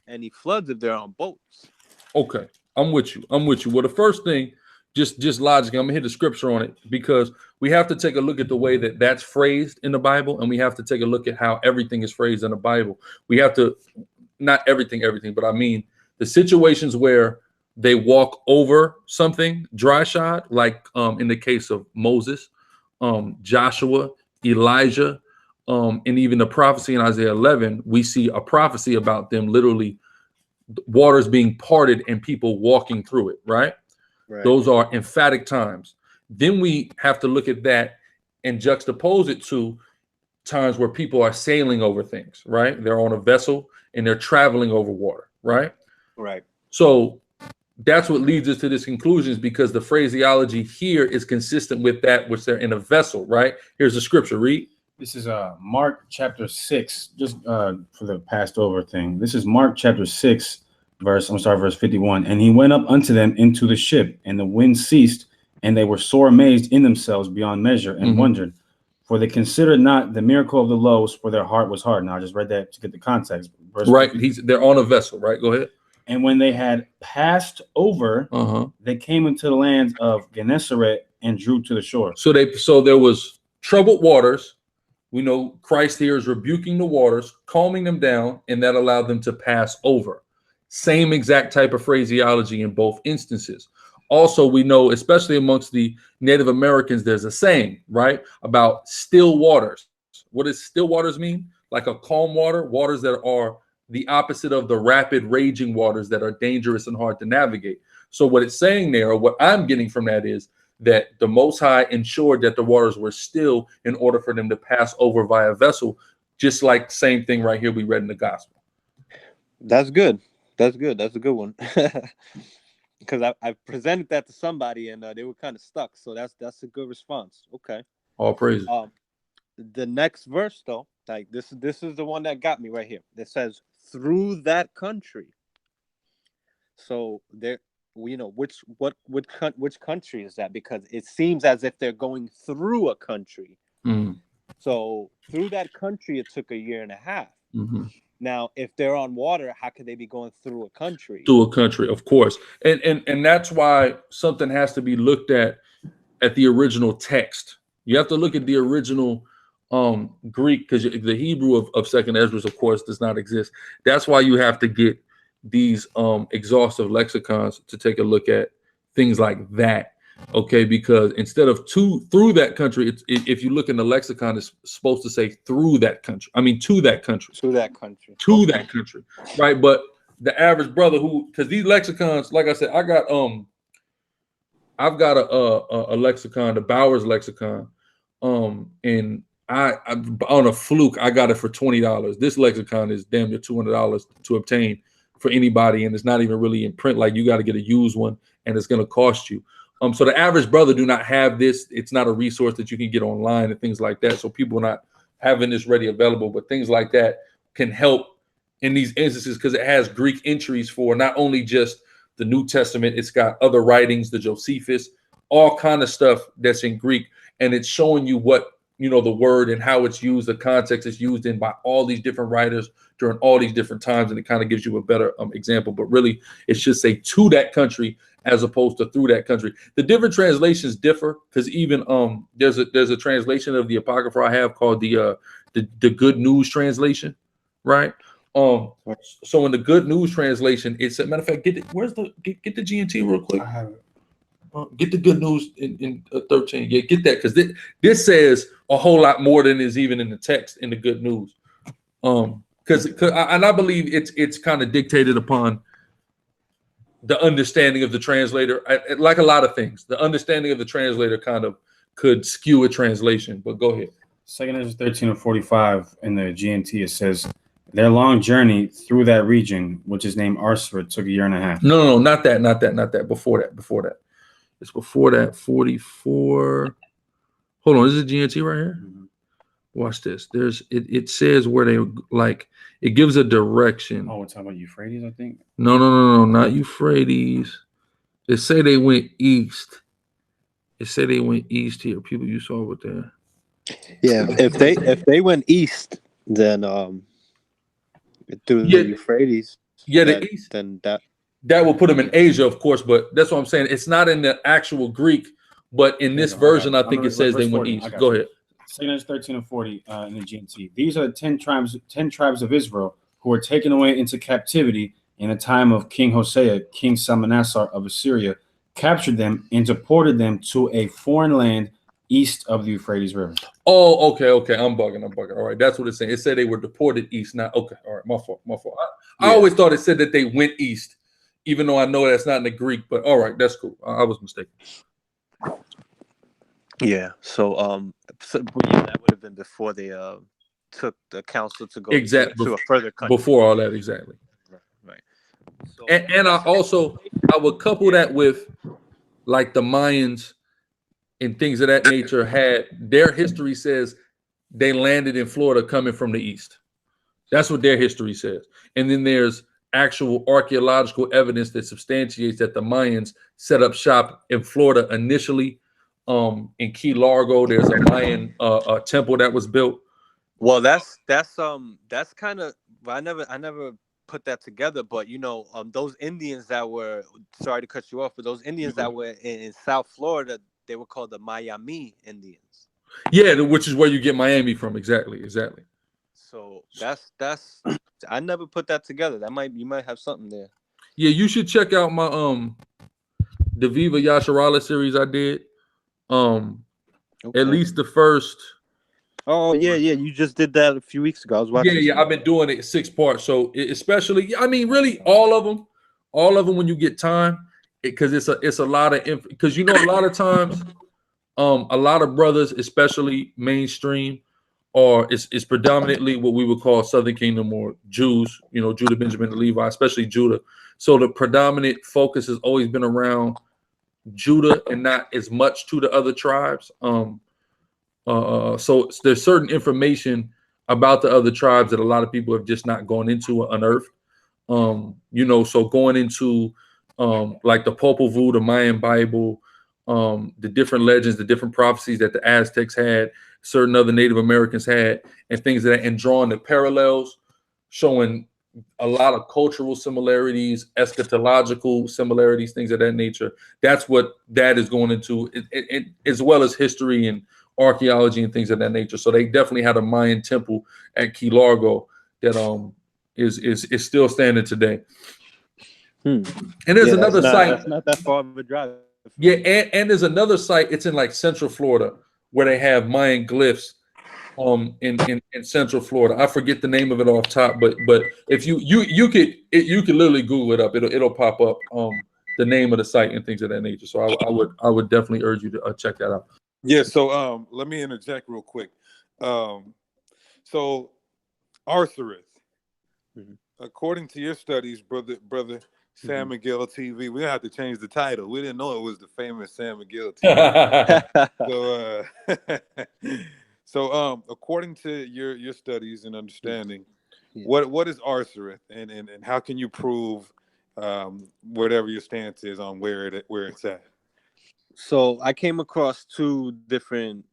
any floods if they're on boats? Okay, I'm with you. Well, the first thing, just logically, I'm gonna hit the scripture on it, because we have to take a look at the way that that's phrased in the Bible, and we have to take a look at how everything is phrased in the Bible. We have to, not everything, but I mean the situations where they walk over something dry shod, like in the case of Moses, Joshua, Elijah, and even the prophecy in Isaiah 11, we see a prophecy about them literally waters being parted and people walking through it, right? Those are emphatic times. Then we have to look at that and juxtapose it to times where people are sailing over things, right? They're on a vessel and they're traveling over water, right? Right. So that's what leads us to this conclusion, is because the phraseology here is consistent with that which they're in a vessel, right? Here's the scripture, read. This is Mark chapter 6, just for the passed over thing. This is Mark chapter 6, verse 51. And he went up unto them into the ship, and the wind ceased, and they were sore amazed in themselves beyond measure, and wondered, for they considered not the miracle of the loaves, for their heart was hardened. Now, I just read that to get the context. Verse right, they're on a vessel, right? Go ahead. And when they had passed over, they came into the land of Gennesaret and drew to the shore. So there was troubled waters. We know Christ here is rebuking the waters, calming them down, and that allowed them to pass over. Same exact type of phraseology in both instances. Also, we know, especially amongst the Native Americans, there's a saying, right, about still waters. What does still waters mean? Like a calm water, waters that are the opposite of the rapid raging waters that are dangerous and hard to navigate. So what it's saying there, or what I'm getting from that, is that the Most High ensured that the waters were still in order for them to pass over via vessel, just like same thing right here we read in the gospel. That's good. That's good. That's a good one. Because I presented that to somebody and they were kind of stuck. So that's a good response. Okay. All praises. The next verse, though, like this is the one that got me right here. That says through that country. So there, you know, which country is that? Because it seems as if they're going through a country. So through that country, it took 1.5 years. Now, if they're on water, how could they be going through a country? Through a country, of course. And that's why something has to be looked at the original text. You have to look at the original Greek, because the Hebrew of Second Ezra, of course, does not exist. That's why you have to get these exhaustive lexicons to take a look at things like that. Okay, because instead of through that country, if you look in the lexicon, it's supposed to say through that country. I mean, to that country. To that country. To that country. Right. But the average brother because these lexicons, like I said, I've got a lexicon, the Bowers lexicon. And I on a fluke, I got it for $20. This lexicon is damn near $200 to obtain for anybody, and it's not even really in print. Like, you got to get a used one, and it's going to cost you. So the average brother do not have this. It's not a resource that you can get online and things like that. So people are not having this ready available, but things like that can help in these instances, because it has Greek entries for not only just the New Testament, it's got other writings, the Josephus, all kind of stuff that's in Greek. And it's showing you what, you know, the word and how it's used, the context it's used in by all these different writers during all these different times. And it kind of gives you a better example, but really it should say to that country as opposed to through that country. The different translations differ, because even there's a translation of the Apocrypha I have called the Good News translation, right? So in the Good News translation, it's a matter of fact, get the GNT real quick. I have it. Get the Good News in 13. Yeah, get that, because this says a whole lot more than is even in the text in the Good News. Because I believe it's kind of dictated upon the understanding of the translator. Like a lot of things, the understanding of the translator kind of could skew a translation. But go ahead. 2 Ezra 13:45 in the GNT, it says their long journey through that region, which is named Arsford, took 1.5 years. No, not that. Before that. It's before that. 44. Hold on, this is GNT right here. Watch this. It says where they, like, it gives a direction. Oh, we're talking about Euphrates, I think. No, not Euphrates. It say they went east. It said they went east here. People you saw with there. Yeah, if they went east, then through the Euphrates. Yeah, the east. Then that will put them in Asia, of course, but that's what I'm saying. It's not in the actual Greek, but in this version, I think it says they went east. Go ahead. 2 Ezra 13:40 in the GNT. These are the 10 tribes of Israel who were taken away into captivity in the time of King Hosea, King Salmanassar of Assyria captured them and deported them to a foreign land east of the Euphrates River. Oh, okay. I'm bugging. All right, that's what it's saying. It said they were deported east. Now, okay, all right, my fault. I always thought it said that they went east, even though I know that's not in the Greek. But all right, that's cool. I was mistaken. Yeah. So that would have been before they took the council to go to a further country. Before all that, exactly. Right. So, And I would couple that with like the Mayans and things of that nature had their history says they landed in Florida coming from the east. That's what their history says. And then there's actual archaeological evidence that substantiates that the Mayans set up shop in Florida initially. In Key Largo, there's a Mayan temple that was built. Well, that's kind of I never put that together, but those Indians that were, sorry to cut you off, but those Indians that were in South Florida, they were called the Miami Indians. Yeah, which is where you get Miami from. Exactly. So that's I never put that together. You might have something there. Yeah, you should check out my the Viva Yasharala series I did. At least the first. Oh yeah, you just did that a few weeks ago. I was watching. Yeah, I've been doing it 6 parts. So especially, I mean, really all of them when you get time, because it's a lot of because a lot of times, a lot of brothers, especially mainstream, or it's predominantly what we would call Southern Kingdom or Jews. Judah, Benjamin, and Levi, especially Judah. So the predominant focus has always been around Judah and not as much to the other tribes. So there's certain information about the other tribes that a lot of people have just not gone into or unearthed. So going into like the Popol Vuh, the Mayan Bible, the different legends, the different prophecies that the Aztecs had, certain other Native Americans had, and things like that, and drawing the parallels, showing a lot of cultural similarities, eschatological similarities, things of that nature. That's what that is going into, as well as history and archaeology and things of that nature. So they definitely had a Mayan temple at Key Largo that is still standing today. And there's another site. That's not that far of a drive. Yeah, and there's another site. It's in like Central Florida where they have Mayan glyphs in Central Florida. I forget the name of it off top, but if you could literally Google it up. It'll pop up the name of the site and things of that nature. So I would definitely urge you to check that out. Yeah, so let me interject real quick. So Arthureth, according to your studies, brother Sam Miguel TV, we have to change the title. We didn't know it was the famous Sam Miguel TV. So according to your studies and understanding, what is Arthureth, and how can you prove whatever your stance is on where it's at? So I came across two different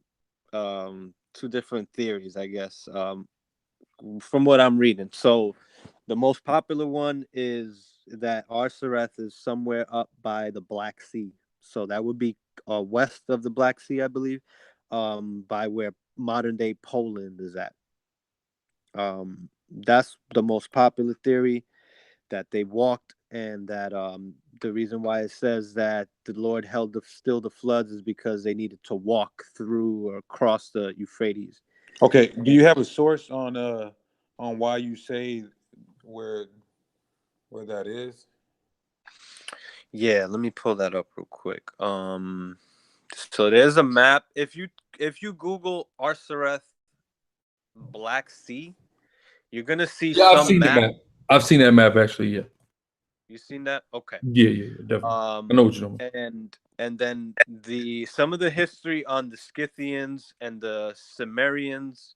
theories, I guess, from what I'm reading. So the most popular one is that Arthureth is somewhere up by the Black Sea. So that would be west of the Black Sea, I believe, by where modern day Poland is at. That's the most popular theory, that they walked, and that the reason why it says that the Lord held still the floods is because they needed to walk through or across the Euphrates. Okay, do you have a source on why you say where that is? Yeah, let me pull that up real quick. So there's a map. If you Google Arthureth Black Sea, you're gonna see I've seen the map. I've seen that map actually. Yeah. You seen that? Okay. Yeah, definitely. I know what you're talking. And then some of the history on the Scythians and the Cimmerians,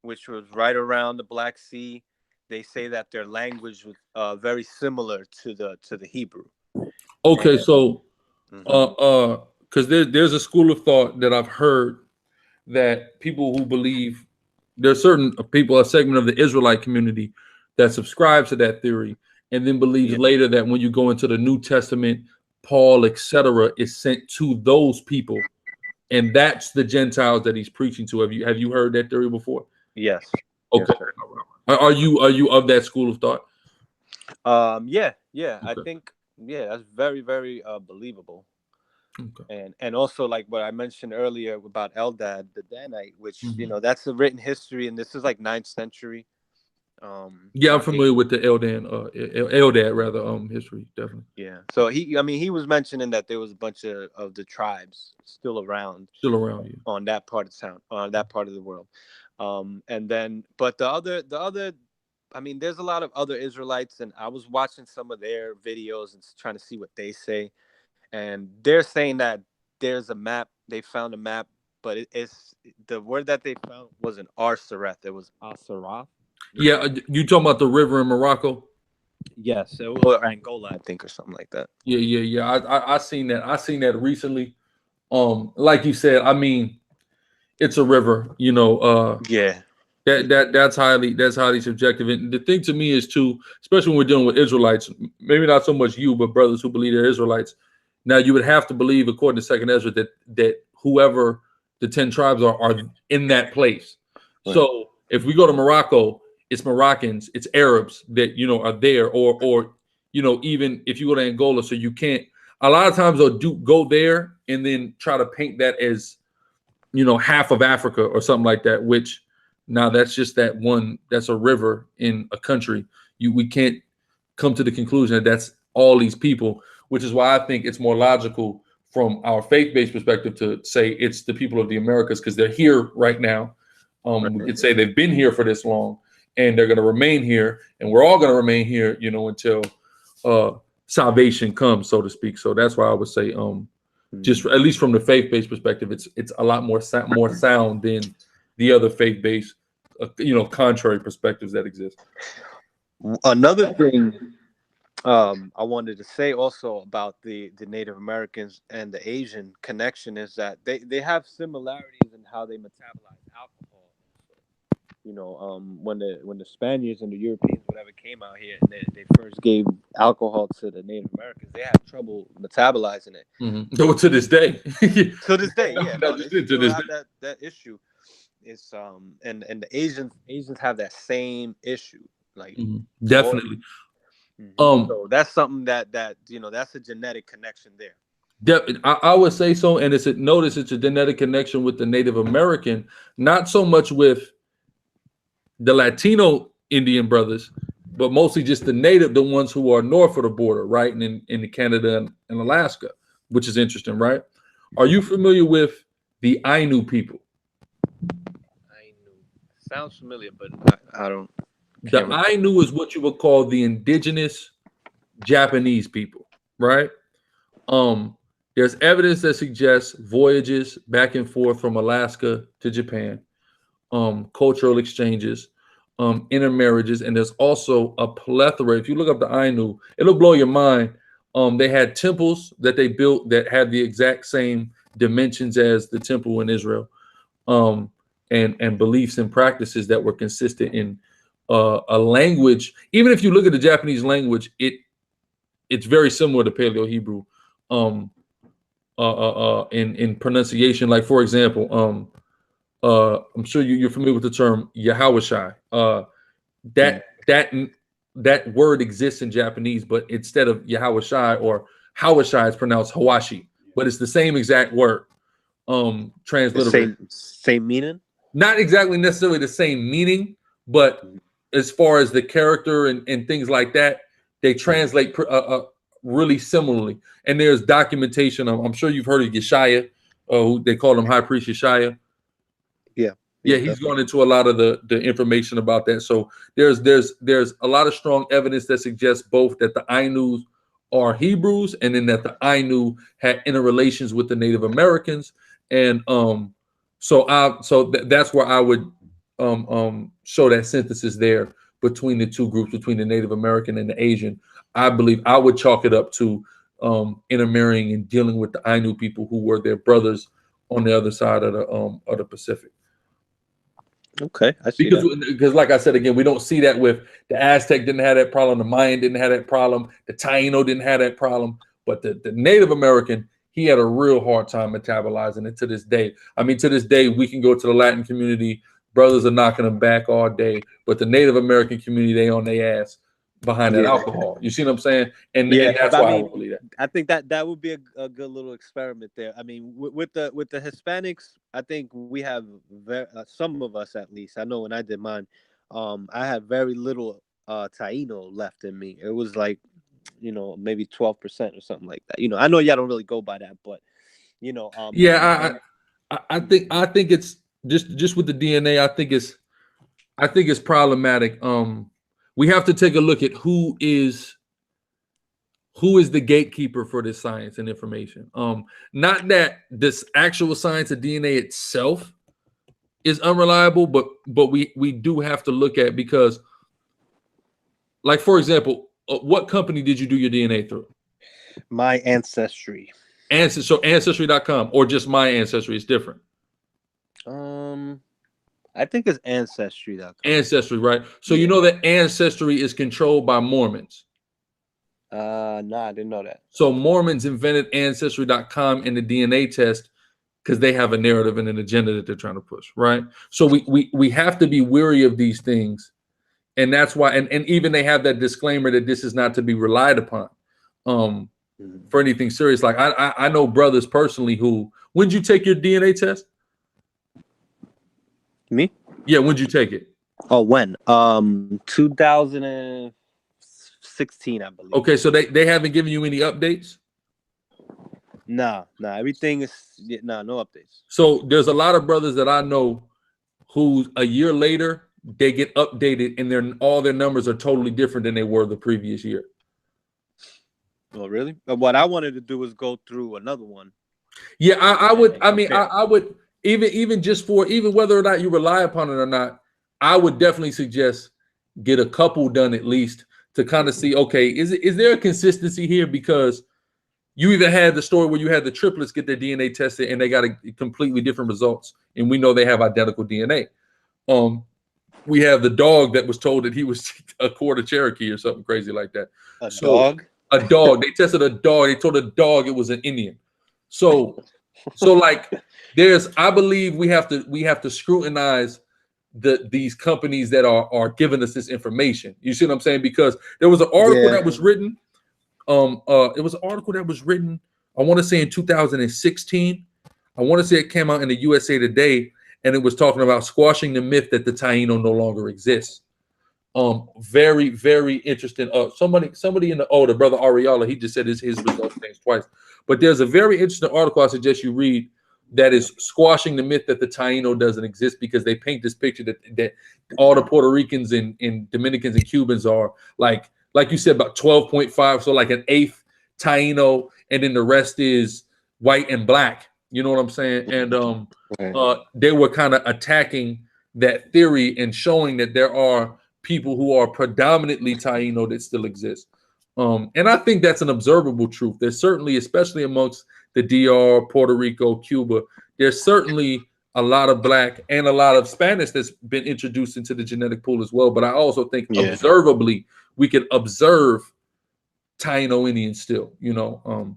which was right around the Black Sea, they say that their language was very similar to the Hebrew. Okay, so because there's a school of thought that I've heard that people who believe, there's certain people, a segment of the Israelite community that subscribes to that theory, and then believes later that when you go into the New Testament, Paul, etc., is sent to those people, and that's the Gentiles that he's preaching to. Have you heard that theory before? Yes. Okay. Yes, are you of that school of thought? Yeah, yeah. I Okay. think that's very, very believable. Okay. And also like what I mentioned earlier about Eldad the Danite, which Mhm. that's a written history, and this is like 9th century. Yeah, I'm They, familiar with the Eldad rather history, definitely. yeah. So he was mentioning that there was a bunch of the tribes still around Still around you. on that part of town, on that part of the world. And then, but the other, I mean, there's a lot of other Israelites, and I was watching some of their videos and trying to see what they say, and they're saying that there's a map. They found a map, but it's the word that they found wasn't Arsareth. It was Asaraf. Yeah, you talking about the river in Morocco? Yes, or Angola, I think, or something like that. Yeah. I seen that. I seen that recently. Like you said, I mean, it's a river. Yeah. That's highly subjective. And the thing to me is too, especially when we're dealing with Israelites, maybe not so much you, but brothers who believe they're Israelites. Now you would have to believe, according to Second Ezra, that whoever the 10 tribes are in that place. Right. So if we go to Morocco, it's Moroccans, it's Arabs that are there, or even if you go to Angola, so you can't. A lot of times they'll go there and then try to paint that as half of Africa or something like that, which now that's just that's a river in a country. We can't come to the conclusion that that's all these people, which is why I think it's more logical from our faith-based perspective to say it's the people of the Americas, because they're here right now. We could say they've been here for this long and they're going to remain here, and we're all going to remain here, until salvation comes, so to speak. So that's why I would say, just at least from the faith-based perspective, it's a lot more sound than the other faith-based, contrary perspectives that exist. Another thing I wanted to say also about the Native Americans and the Asian connection is that they have similarities in how they metabolize alcohol. When the Spaniards and the Europeans, whatever, came out here and they first gave alcohol to the Native Americans, they had trouble metabolizing it. So to this day. To this day, yeah, No, they to still this have that issue. It's and the Asians have that same issue, like definitely. So that's something that that's a genetic connection there. I would say so, and it's a genetic connection with the Native American, not so much with the Latino Indian brothers, but mostly just the ones who are north of the border, right, and in Canada and Alaska, which is interesting, right? Are you familiar with the Ainu people? Ainu sounds familiar, but I don't. The Ainu is what you would call the indigenous Japanese people, right? There's evidence that suggests voyages back and forth from Alaska to Japan, cultural exchanges, intermarriages, and there's also a plethora. If you look up the Ainu, it'll blow your mind. They had temples that they built that had the exact same dimensions as the temple in Israel, and beliefs and practices that were consistent in a language. Even if you look at the Japanese language, it's very similar to Paleo Hebrew in pronunciation. Like, for example, I'm sure you're familiar with the term Yahawashai. That word exists in Japanese, but instead of Yahawashai or Hawashai, it's pronounced Hawashi, but it's the same exact word. Transliterated. Same meaning? Not exactly necessarily the same meaning, but as far as the character and things like that, they translate really similarly. And there's documentation. I'm sure you've heard of Yeshaya, who they call him High Priest Yeshaya. Yeah, he's gone into a lot of the information about that. So there's a lot of strong evidence that suggests both that the Ainus are Hebrews, and then that the Ainu had interrelations with the Native Americans. And that's where I would show that synthesis there between the two groups, between the Native American and the Asian. I believe I would chalk it up to intermarrying and dealing with the Ainu people who were their brothers on the other side of the Pacific. Okay, I see because like I said again, we don't see that with the Aztec. Didn't have that problem. The Mayan didn't have that problem. The Taino didn't have that problem. But the Native American, he had a real hard time metabolizing it to this day. I mean, to this day, we can go to the Latin community. Brothers are knocking them back all day. But the Native American community, they on their ass behind that alcohol. You see what I'm saying? And that's why I would believe that. I think that would be a good little experiment there. I mean, with the Hispanics, I think we have some of us, at least. I know when I did mine, I had very little Taino left in me. It was like, you know, maybe 12% or something like that. You know, I know y'all don't really go by that, but you know, I think it's just with the DNA. I think it's problematic. We have to take a look at who is the gatekeeper for this science and information. Not that this actual science of DNA itself is unreliable, but we do have to look at, because, like, for example, what company did you do your DNA through? My Ancestry. So Ancestry.com or just My Ancestry is different. I think it's Ancestry.com. Ancestry, right? So you know that Ancestry is controlled by Mormons. Nah, I didn't know that. So Mormons invented Ancestry.com and the DNA test because they have a narrative and an agenda that they're trying to push, right? So we have to be wary of these things, and that's why. And even they have that disclaimer that this is not to be relied upon for anything serious. Like I know brothers personally who. When did you take your DNA test? Me? Yeah, when did you take it? Oh, when? 2016, I believe. Okay, so they haven't given you any updates? Nah, everything is no updates. So there's a lot of brothers that I know who a year later they get updated and all their numbers are totally different than they were the previous year. Oh, really? What I wanted to do was go through another one. Yeah, I would. I mean, I would even just for even whether or not you rely upon it or not, I would definitely suggest get a couple done at least to kind of see, okay, is there a consistency here? Because you even had the story where you had the triplets get their DNA tested and they got a completely different results, and we know they have identical DNA. We have the dog that was told that he was a quarter Cherokee or something crazy like that. Dog? A dog. They tested a dog. They told a dog it was an Indian. So like I believe we have to scrutinize these companies that are giving us this information. You see what I'm saying? Because there was an article that was written. It was an article that was written, I want to say in 2016. I want to say it came out in the USA Today, and it was talking about squashing the myth that the Taino no longer exists. Very, very interesting. Somebody in the brother Ariella, he just said his results changed twice. But there's a very interesting article I suggest you read that is squashing the myth that the Taino doesn't exist, because they paint this picture that all the Puerto Ricans and Dominicans and Cubans are like you said, about 12.5, so like an eighth Taino, and then the rest is white and black. You know what I'm saying? And they were kind of attacking that theory and showing that there are people who are predominantly Taino that still exist. And I think that's an observable truth. There's certainly, especially amongst the DR, Puerto Rico, Cuba, there's certainly a lot of black and a lot of Spanish that's been introduced into the genetic pool as well. But I also think observably, we can observe Taino Indians still, you know.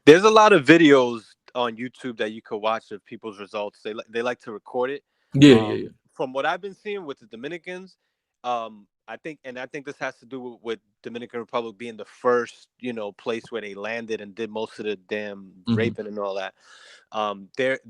There's a lot of videos on YouTube that you could watch of people's results. They like to record it. Yeah. From what I've been seeing with the Dominicans, I think this has to do with Dominican Republic being the first, you know, place where they landed and did most of the damn raping and all that.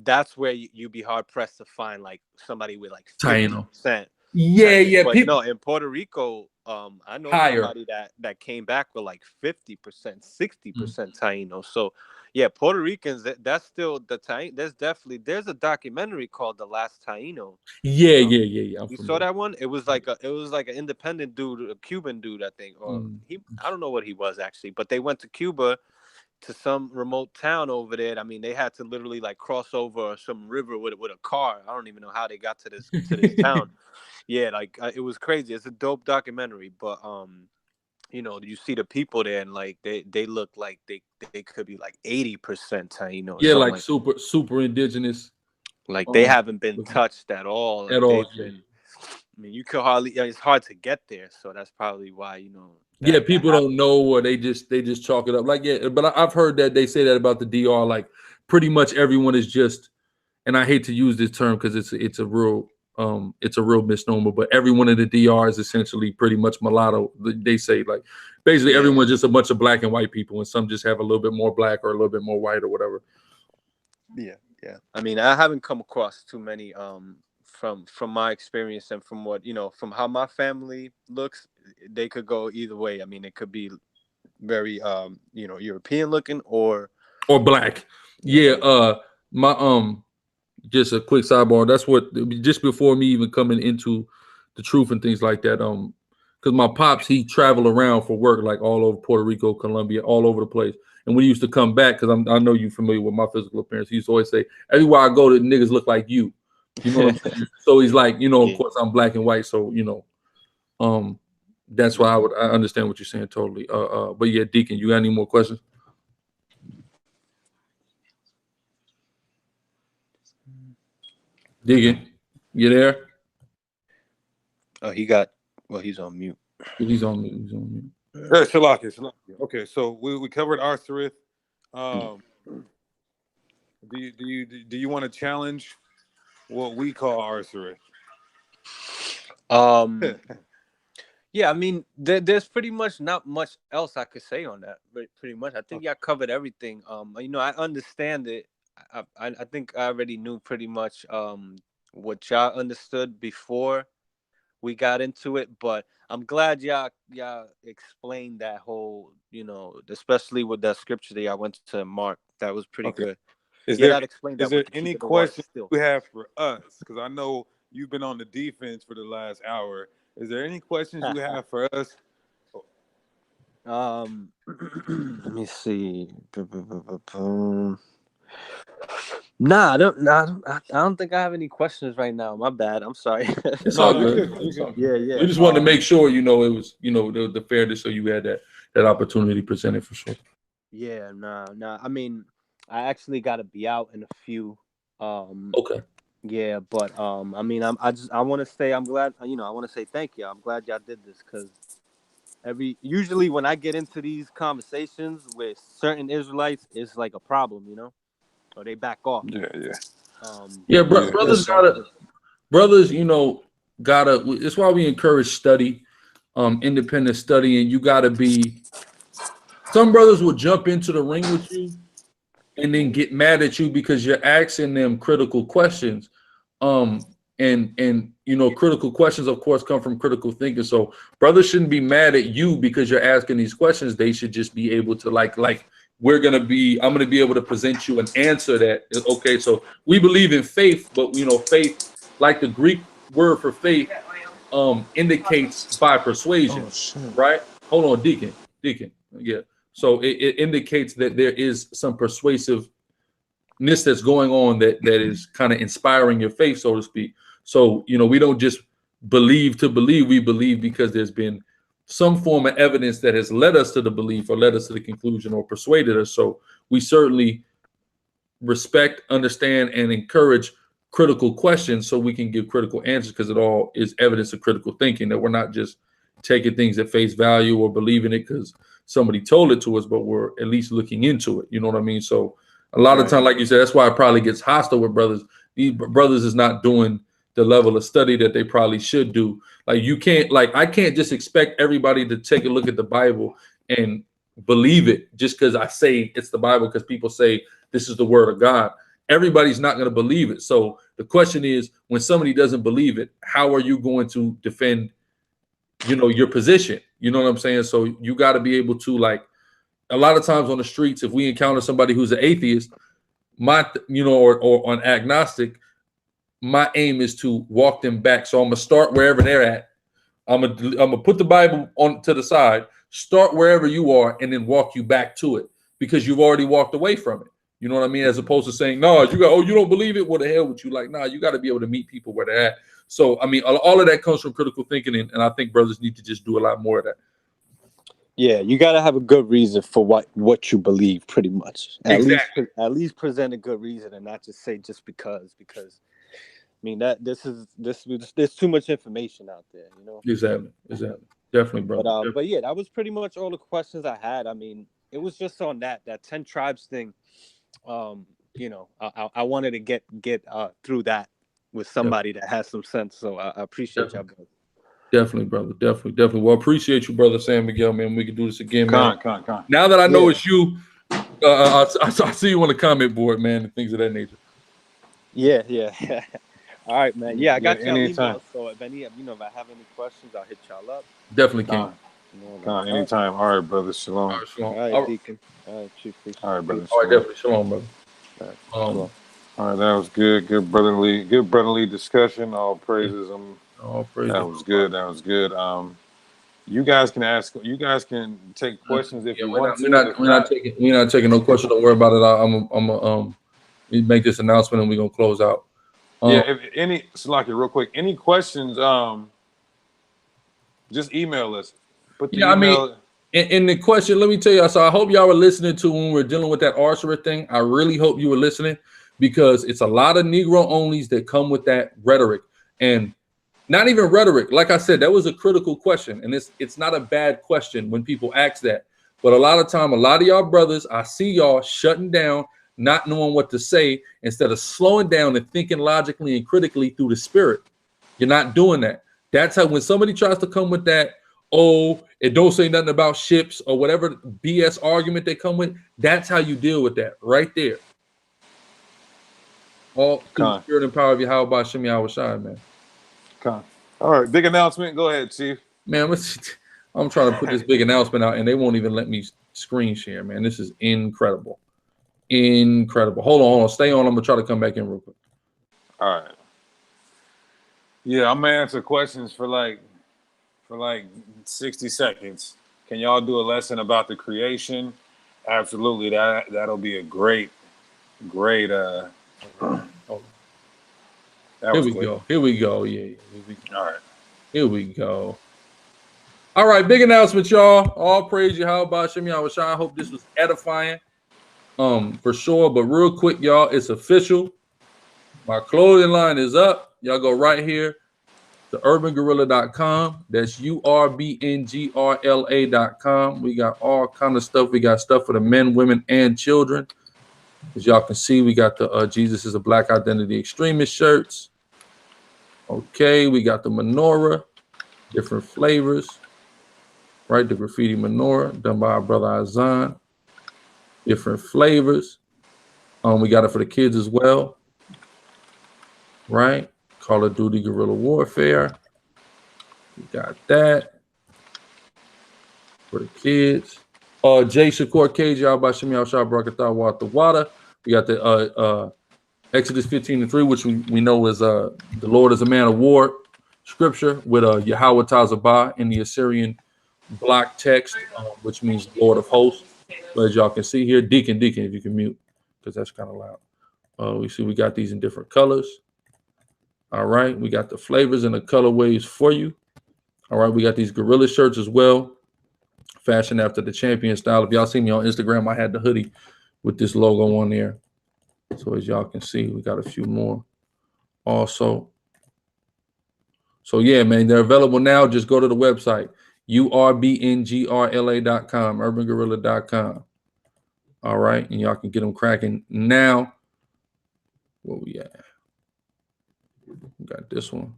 That's where you'd be hard pressed to find like somebody with like 50%. Taino. Yeah. But no, in Puerto Rico, I know somebody that came back with like 50%, 60% Taino. So yeah, Puerto Ricans, that's still the Taino. There's a documentary called The Last Taino. Yeah. You saw that one? It was like an independent dude, a Cuban dude, I think. Or I don't know what he was actually, but they went to Cuba, to some remote town over there. I mean, they had to literally like cross over some river with a car. I don't even know how they got to this town. Yeah, like it was crazy. It's a dope documentary, but you know, you see the people there and like they look like they could be like 80% Taino. Yeah, like super indigenous. Like they haven't been touched at all. At all. I mean, you could hardly. It's hard to get there, so that's probably why, you know. People don't know, or they just chalk it up. Like, but I've heard that they say that about the DR. Like, pretty much everyone is just, and I hate to use this term because it's a real it's a real misnomer. But everyone in the DR is essentially pretty much mulatto. They say, like, basically everyone's just a bunch of black and white people, and some just have a little bit more black or a little bit more white or whatever. Yeah. I mean, I haven't come across too many from my experience and from what, you know, from how my family looks, they could go either way. I mean, it could be very you know, European looking or black. Yeah. My just a quick sidebar. That's what, just before me even coming into the truth and things like that. Because my pops, he traveled around for work, like all over Puerto Rico, Colombia, all over the place. And when he used to come back, because I know you're familiar with my physical appearance, he used to always say, everywhere I go, the niggas look like you. You know what I'm saying? So he's like, you know, of course I'm black and white, so you know, that's why I understand what you're saying totally. But yeah, Deacon, you got any more questions? Deacon, you there? oh, he's on mute. He's on mute. He's on mute. Shalaki. Okay, so we covered Arthurith. Do you want to challenge what we call Arthurith? Yeah, I mean, there's pretty much not much else I could say on that. But pretty much, I think y'all covered everything. You know, I understand it. I think I already knew pretty much what y'all understood before we got into it. But I'm glad y'all explained that whole, you know, especially with that scripture that y'all went to Mark. That was pretty good. Is that explained that. Is there any questions you have for us? Because I know you've been on the defense for the last hour. Is there any questions you have for us? Let me see. Nah, I don't think I have any questions right now. My bad. I'm sorry. It's all good. Yeah. We just wanted to make sure, you know, it was, you know, the fairness, so you had that opportunity presented for sure. Yeah, nah. I mean, I actually got to be out in a few. Okay. Yeah, but I mean, I want to say I'm glad. You know, I want to say thank you. I'm glad y'all did this because usually when I get into these conversations with certain Israelites, it's like a problem, you know, or they back off. Yeah. Brothers, you know, it's why we encourage study, independent study, and you gotta be. Some brothers will jump into the ring with you and then get mad at you because you're asking them critical questions. And you know, critical questions, of course, come from critical thinking. So brothers shouldn't be mad at you because you're asking these questions. They should just be able to like I'm gonna be able to present you an answer that is okay. So we believe in faith, but you know, faith, like the Greek word for faith, indicates by persuasion, right? Hold on, Deacon. Yeah. So it indicates that there is some persuasiveness that's going on that is kind of inspiring your faith, so to speak. So, you know, we don't just believe to believe. We believe because there's been some form of evidence that has led us to the belief or led us to the conclusion or persuaded us. So we certainly respect, understand, and encourage critical questions so we can give critical answers, because it all is evidence of critical thinking, that we're not just taking things at face value or believing it because somebody told it to us, but we're at least looking into it. You know what I mean? So a lot of time, like you said, that's why it probably gets hostile with brothers. These brothers is not doing the level of study that they probably should do. Like you can't, like I can't just expect everybody to take a look at the Bible and believe it just because I say it's the Bible, because people say this is the word of God. Everybody's not going to believe it. So the question is, when somebody doesn't believe it, how are you going to defend, you know, your position? You know what I'm saying? So you got to be able to, like, a lot of times on the streets, if we encounter somebody who's an atheist, or an agnostic, my aim is to walk them back. So I'm gonna start wherever they're at. I'm gonna put the Bible on to the side, start wherever you are, and then walk you back to it, because you've already walked away from it. You know what I mean? As opposed to saying, no, you don't believe it? What the hell with you? Like, nah, you got to be able to meet people where they're at. So, I mean, all of that comes from critical thinking, and I think brothers need to just do a lot more of that. Yeah, you got to have a good reason for what you believe, pretty much. At least present a good reason, and not just say just because. I mean, there's too much information out there, you know. Exactly, definitely, brother. But yeah, that was pretty much all the questions I had. I mean, it was just on that 10 tribes thing. You know, I wanted to get through that with somebody that has some sense. So I appreciate y'all both. Definitely, brother. Definitely. Well, appreciate you, brother San Miguel, man. We can do this again, man. Con. Now that I know it's you, I see you on the comment board, man, and things of that nature. Yeah. All right, man. Yeah, I got y'all anytime. email. So if if I have any questions, I'll hit y'all up. Definitely can. Con, anytime. All right, brother. Shalom. All right, shalom. All right, Deacon. All right, Chief. All right, brother. All right, definitely. Shalom, brother. All right, that was good. Good brotherly discussion. All praises. All praises. That was good. You guys can ask. You guys can take questions if you want to. We're not taking no questions. Don't worry about it. I'm we make this announcement and we're gonna close out. If any, Salaki, real quick. Any questions? Just email us. Put the email. And the question, let me tell you. So I hope y'all were listening to when we're dealing with that archery thing. I really hope you were listening, because it's a lot of Negro onlys that come with that rhetoric, and not even rhetoric. Like I said, that was a critical question, and it's not a bad question when people ask that. But a lot of time, a lot of y'all brothers, I see y'all shutting down, not knowing what to say, instead of slowing down and thinking logically and critically through the spirit. You're not doing that. That's how, when somebody tries to come with that, oh, it don't say nothing about ships or whatever BS argument they come with, that's how you deal with that right there. All through the spirit and power of Yahweh Shem Yahweh Shai, man. All right, big announcement. Go ahead, Chief. Man, I'm trying to put this big announcement out, and they won't even let me screen share, man. This is incredible. Incredible. Hold on. Stay on. I'm going to try to come back in real quick. All right. Yeah, I'm going to answer questions for like 60 seconds. Can y'all do a lesson about the creation? Absolutely. That'll be a great. Here we go. Yeah. All right. Here we go. All right. Big announcement, y'all. All praise Yahweh Shem Yahweh Shai. I hope this was edifying. For sure. But real quick, y'all, it's official. My clothing line is up. Y'all go right here to urbangorilla.com. That's URBNGRLA.com. We got all kind of stuff. We got stuff for the men, women, and children. As y'all can see, we got the Jesus is a Black Identity Extremist shirts. Okay, we got the menorah, different flavors. Right, the graffiti menorah done by our brother Azan. Different flavors. We got it for the kids as well. Right, Call of Duty Guerrilla Warfare. We got that for the kids. Jay Shakur KJ by Shemiel Shah Brakatah Wata Wata. We got the Exodus 15:3, which we know is the Lord is a man of war scripture with Yahweh Tazabah in the Assyrian block text, which means Lord of hosts. But as y'all can see here, Deacon, if you can mute, because that's kind of loud. We see we got these in different colors. All right, we got the flavors and the colorways for you. All right, we got these gorilla shirts as well, fashioned after the champion style. If y'all see me on Instagram, I had the hoodie with this logo on there. So as y'all can see, we got a few more also. So yeah, man, they're available now. Just go to the website, urbngrla.com, urbangorilla.com. All right, and y'all can get them cracking now. Where we at? We got this one.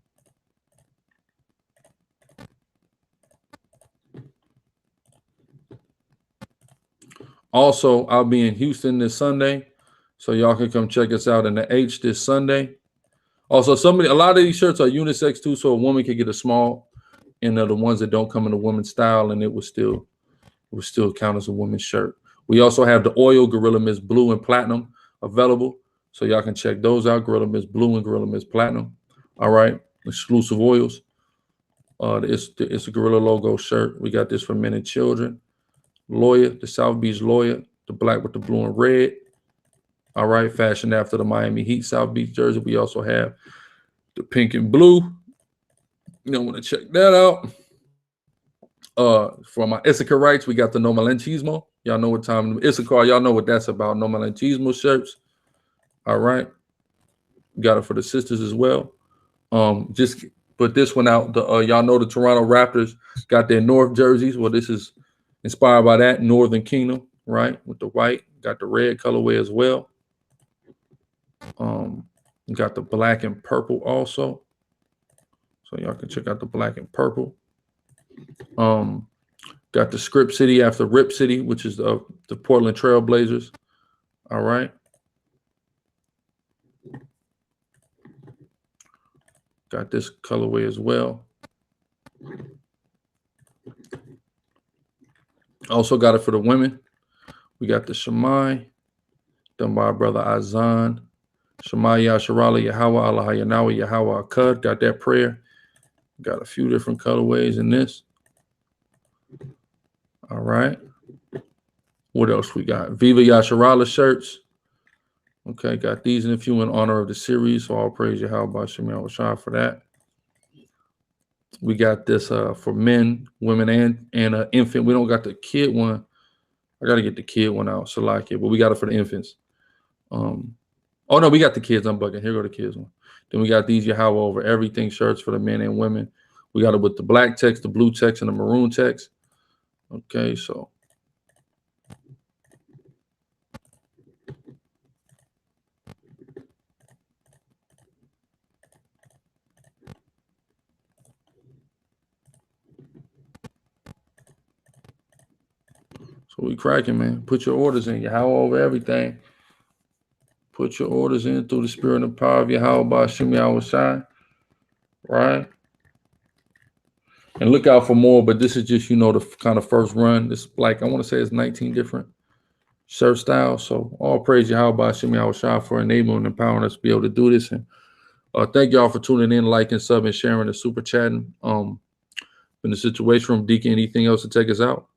Also, I'll be in Houston this Sunday, so y'all can come check us out in the H this Sunday. Also, a lot of these shirts are unisex too, so a woman can get a small, and the ones that don't come in a woman's style, and it will still count as a woman's shirt. We also have the oil Gorilla Mist Blue and Platinum available, so y'all can check those out. Gorilla Mist Blue and Gorilla Mist Platinum. All right, exclusive oils. It's a Gorilla logo shirt. We got this for men and children. Lawyer, the South Beach Lawyer, the black with the blue and red. All right, fashioned after the Miami Heat South Beach jersey. We also have the pink and blue. You don't want to check that out. For my Sicarii, we got the No Malenchismo. Y'all know what time Issachar, y'all know what that's about. No Malenchismo shirts. All right. Got it for the sisters as well. Just put this one out. Y'all know the Toronto Raptors got their North jerseys. Well, this is inspired by that Northern Kingdom, right? With the white, got the red colorway as well. You We got the black and purple also. So y'all can check out the black and purple. Got the Script City after Rip City, which is the Portland Trail Blazers. All right. Got this colorway as well. Also got it for the women. We got the Shemai, done by our brother Azan. Shemai Yasharala Yahweh Allah Yanawa Yahweh Akkad. Got that prayer. Got a few different colorways in this. All right. What else we got? Viva Yasharala shirts. Okay, got these and a few in honor of the series. So all praise Yahweh Shemai Washah for that. We got this for men, women, and infant. We don't got the kid one. I got to get the kid one out, Salaki, but we got it for the infants. Oh, no, we got the kids. I'm bugging. Here go the kids one. Then we got these Yahweh over everything shirts for the men and women. We got it with the black text, the blue text, and the maroon text. Okay, so. So we cracking, man. Put your orders in. Yahweh over everything. Put your orders in through the spirit and power of Yahweh by Hashem Yahweh Shai. Right? And look out for more, but this is just, you know, the kind of first run. This, like, I want to say it's 19 different shirt styles. So all praise Yahweh by Hashem Yahweh Shai for enabling and empowering us to be able to do this. And thank y'all for tuning in, liking, subbing, sharing, and super chatting. In the Situation Room, Deacon, anything else to take us out?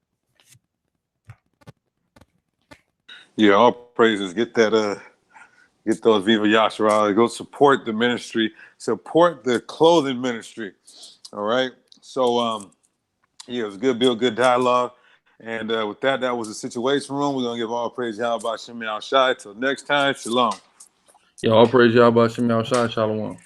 Yeah, all praises. Get that get those Viva Yashara. Go support the ministry. Support the clothing ministry. All right. So yeah, it was a good build, good dialogue. And with that, that was the Situation Room. We're gonna give all praise Yahweh Shem Shai. Till next time, shalom. Yeah, all praise Yahweh Shem Shai. Shalom.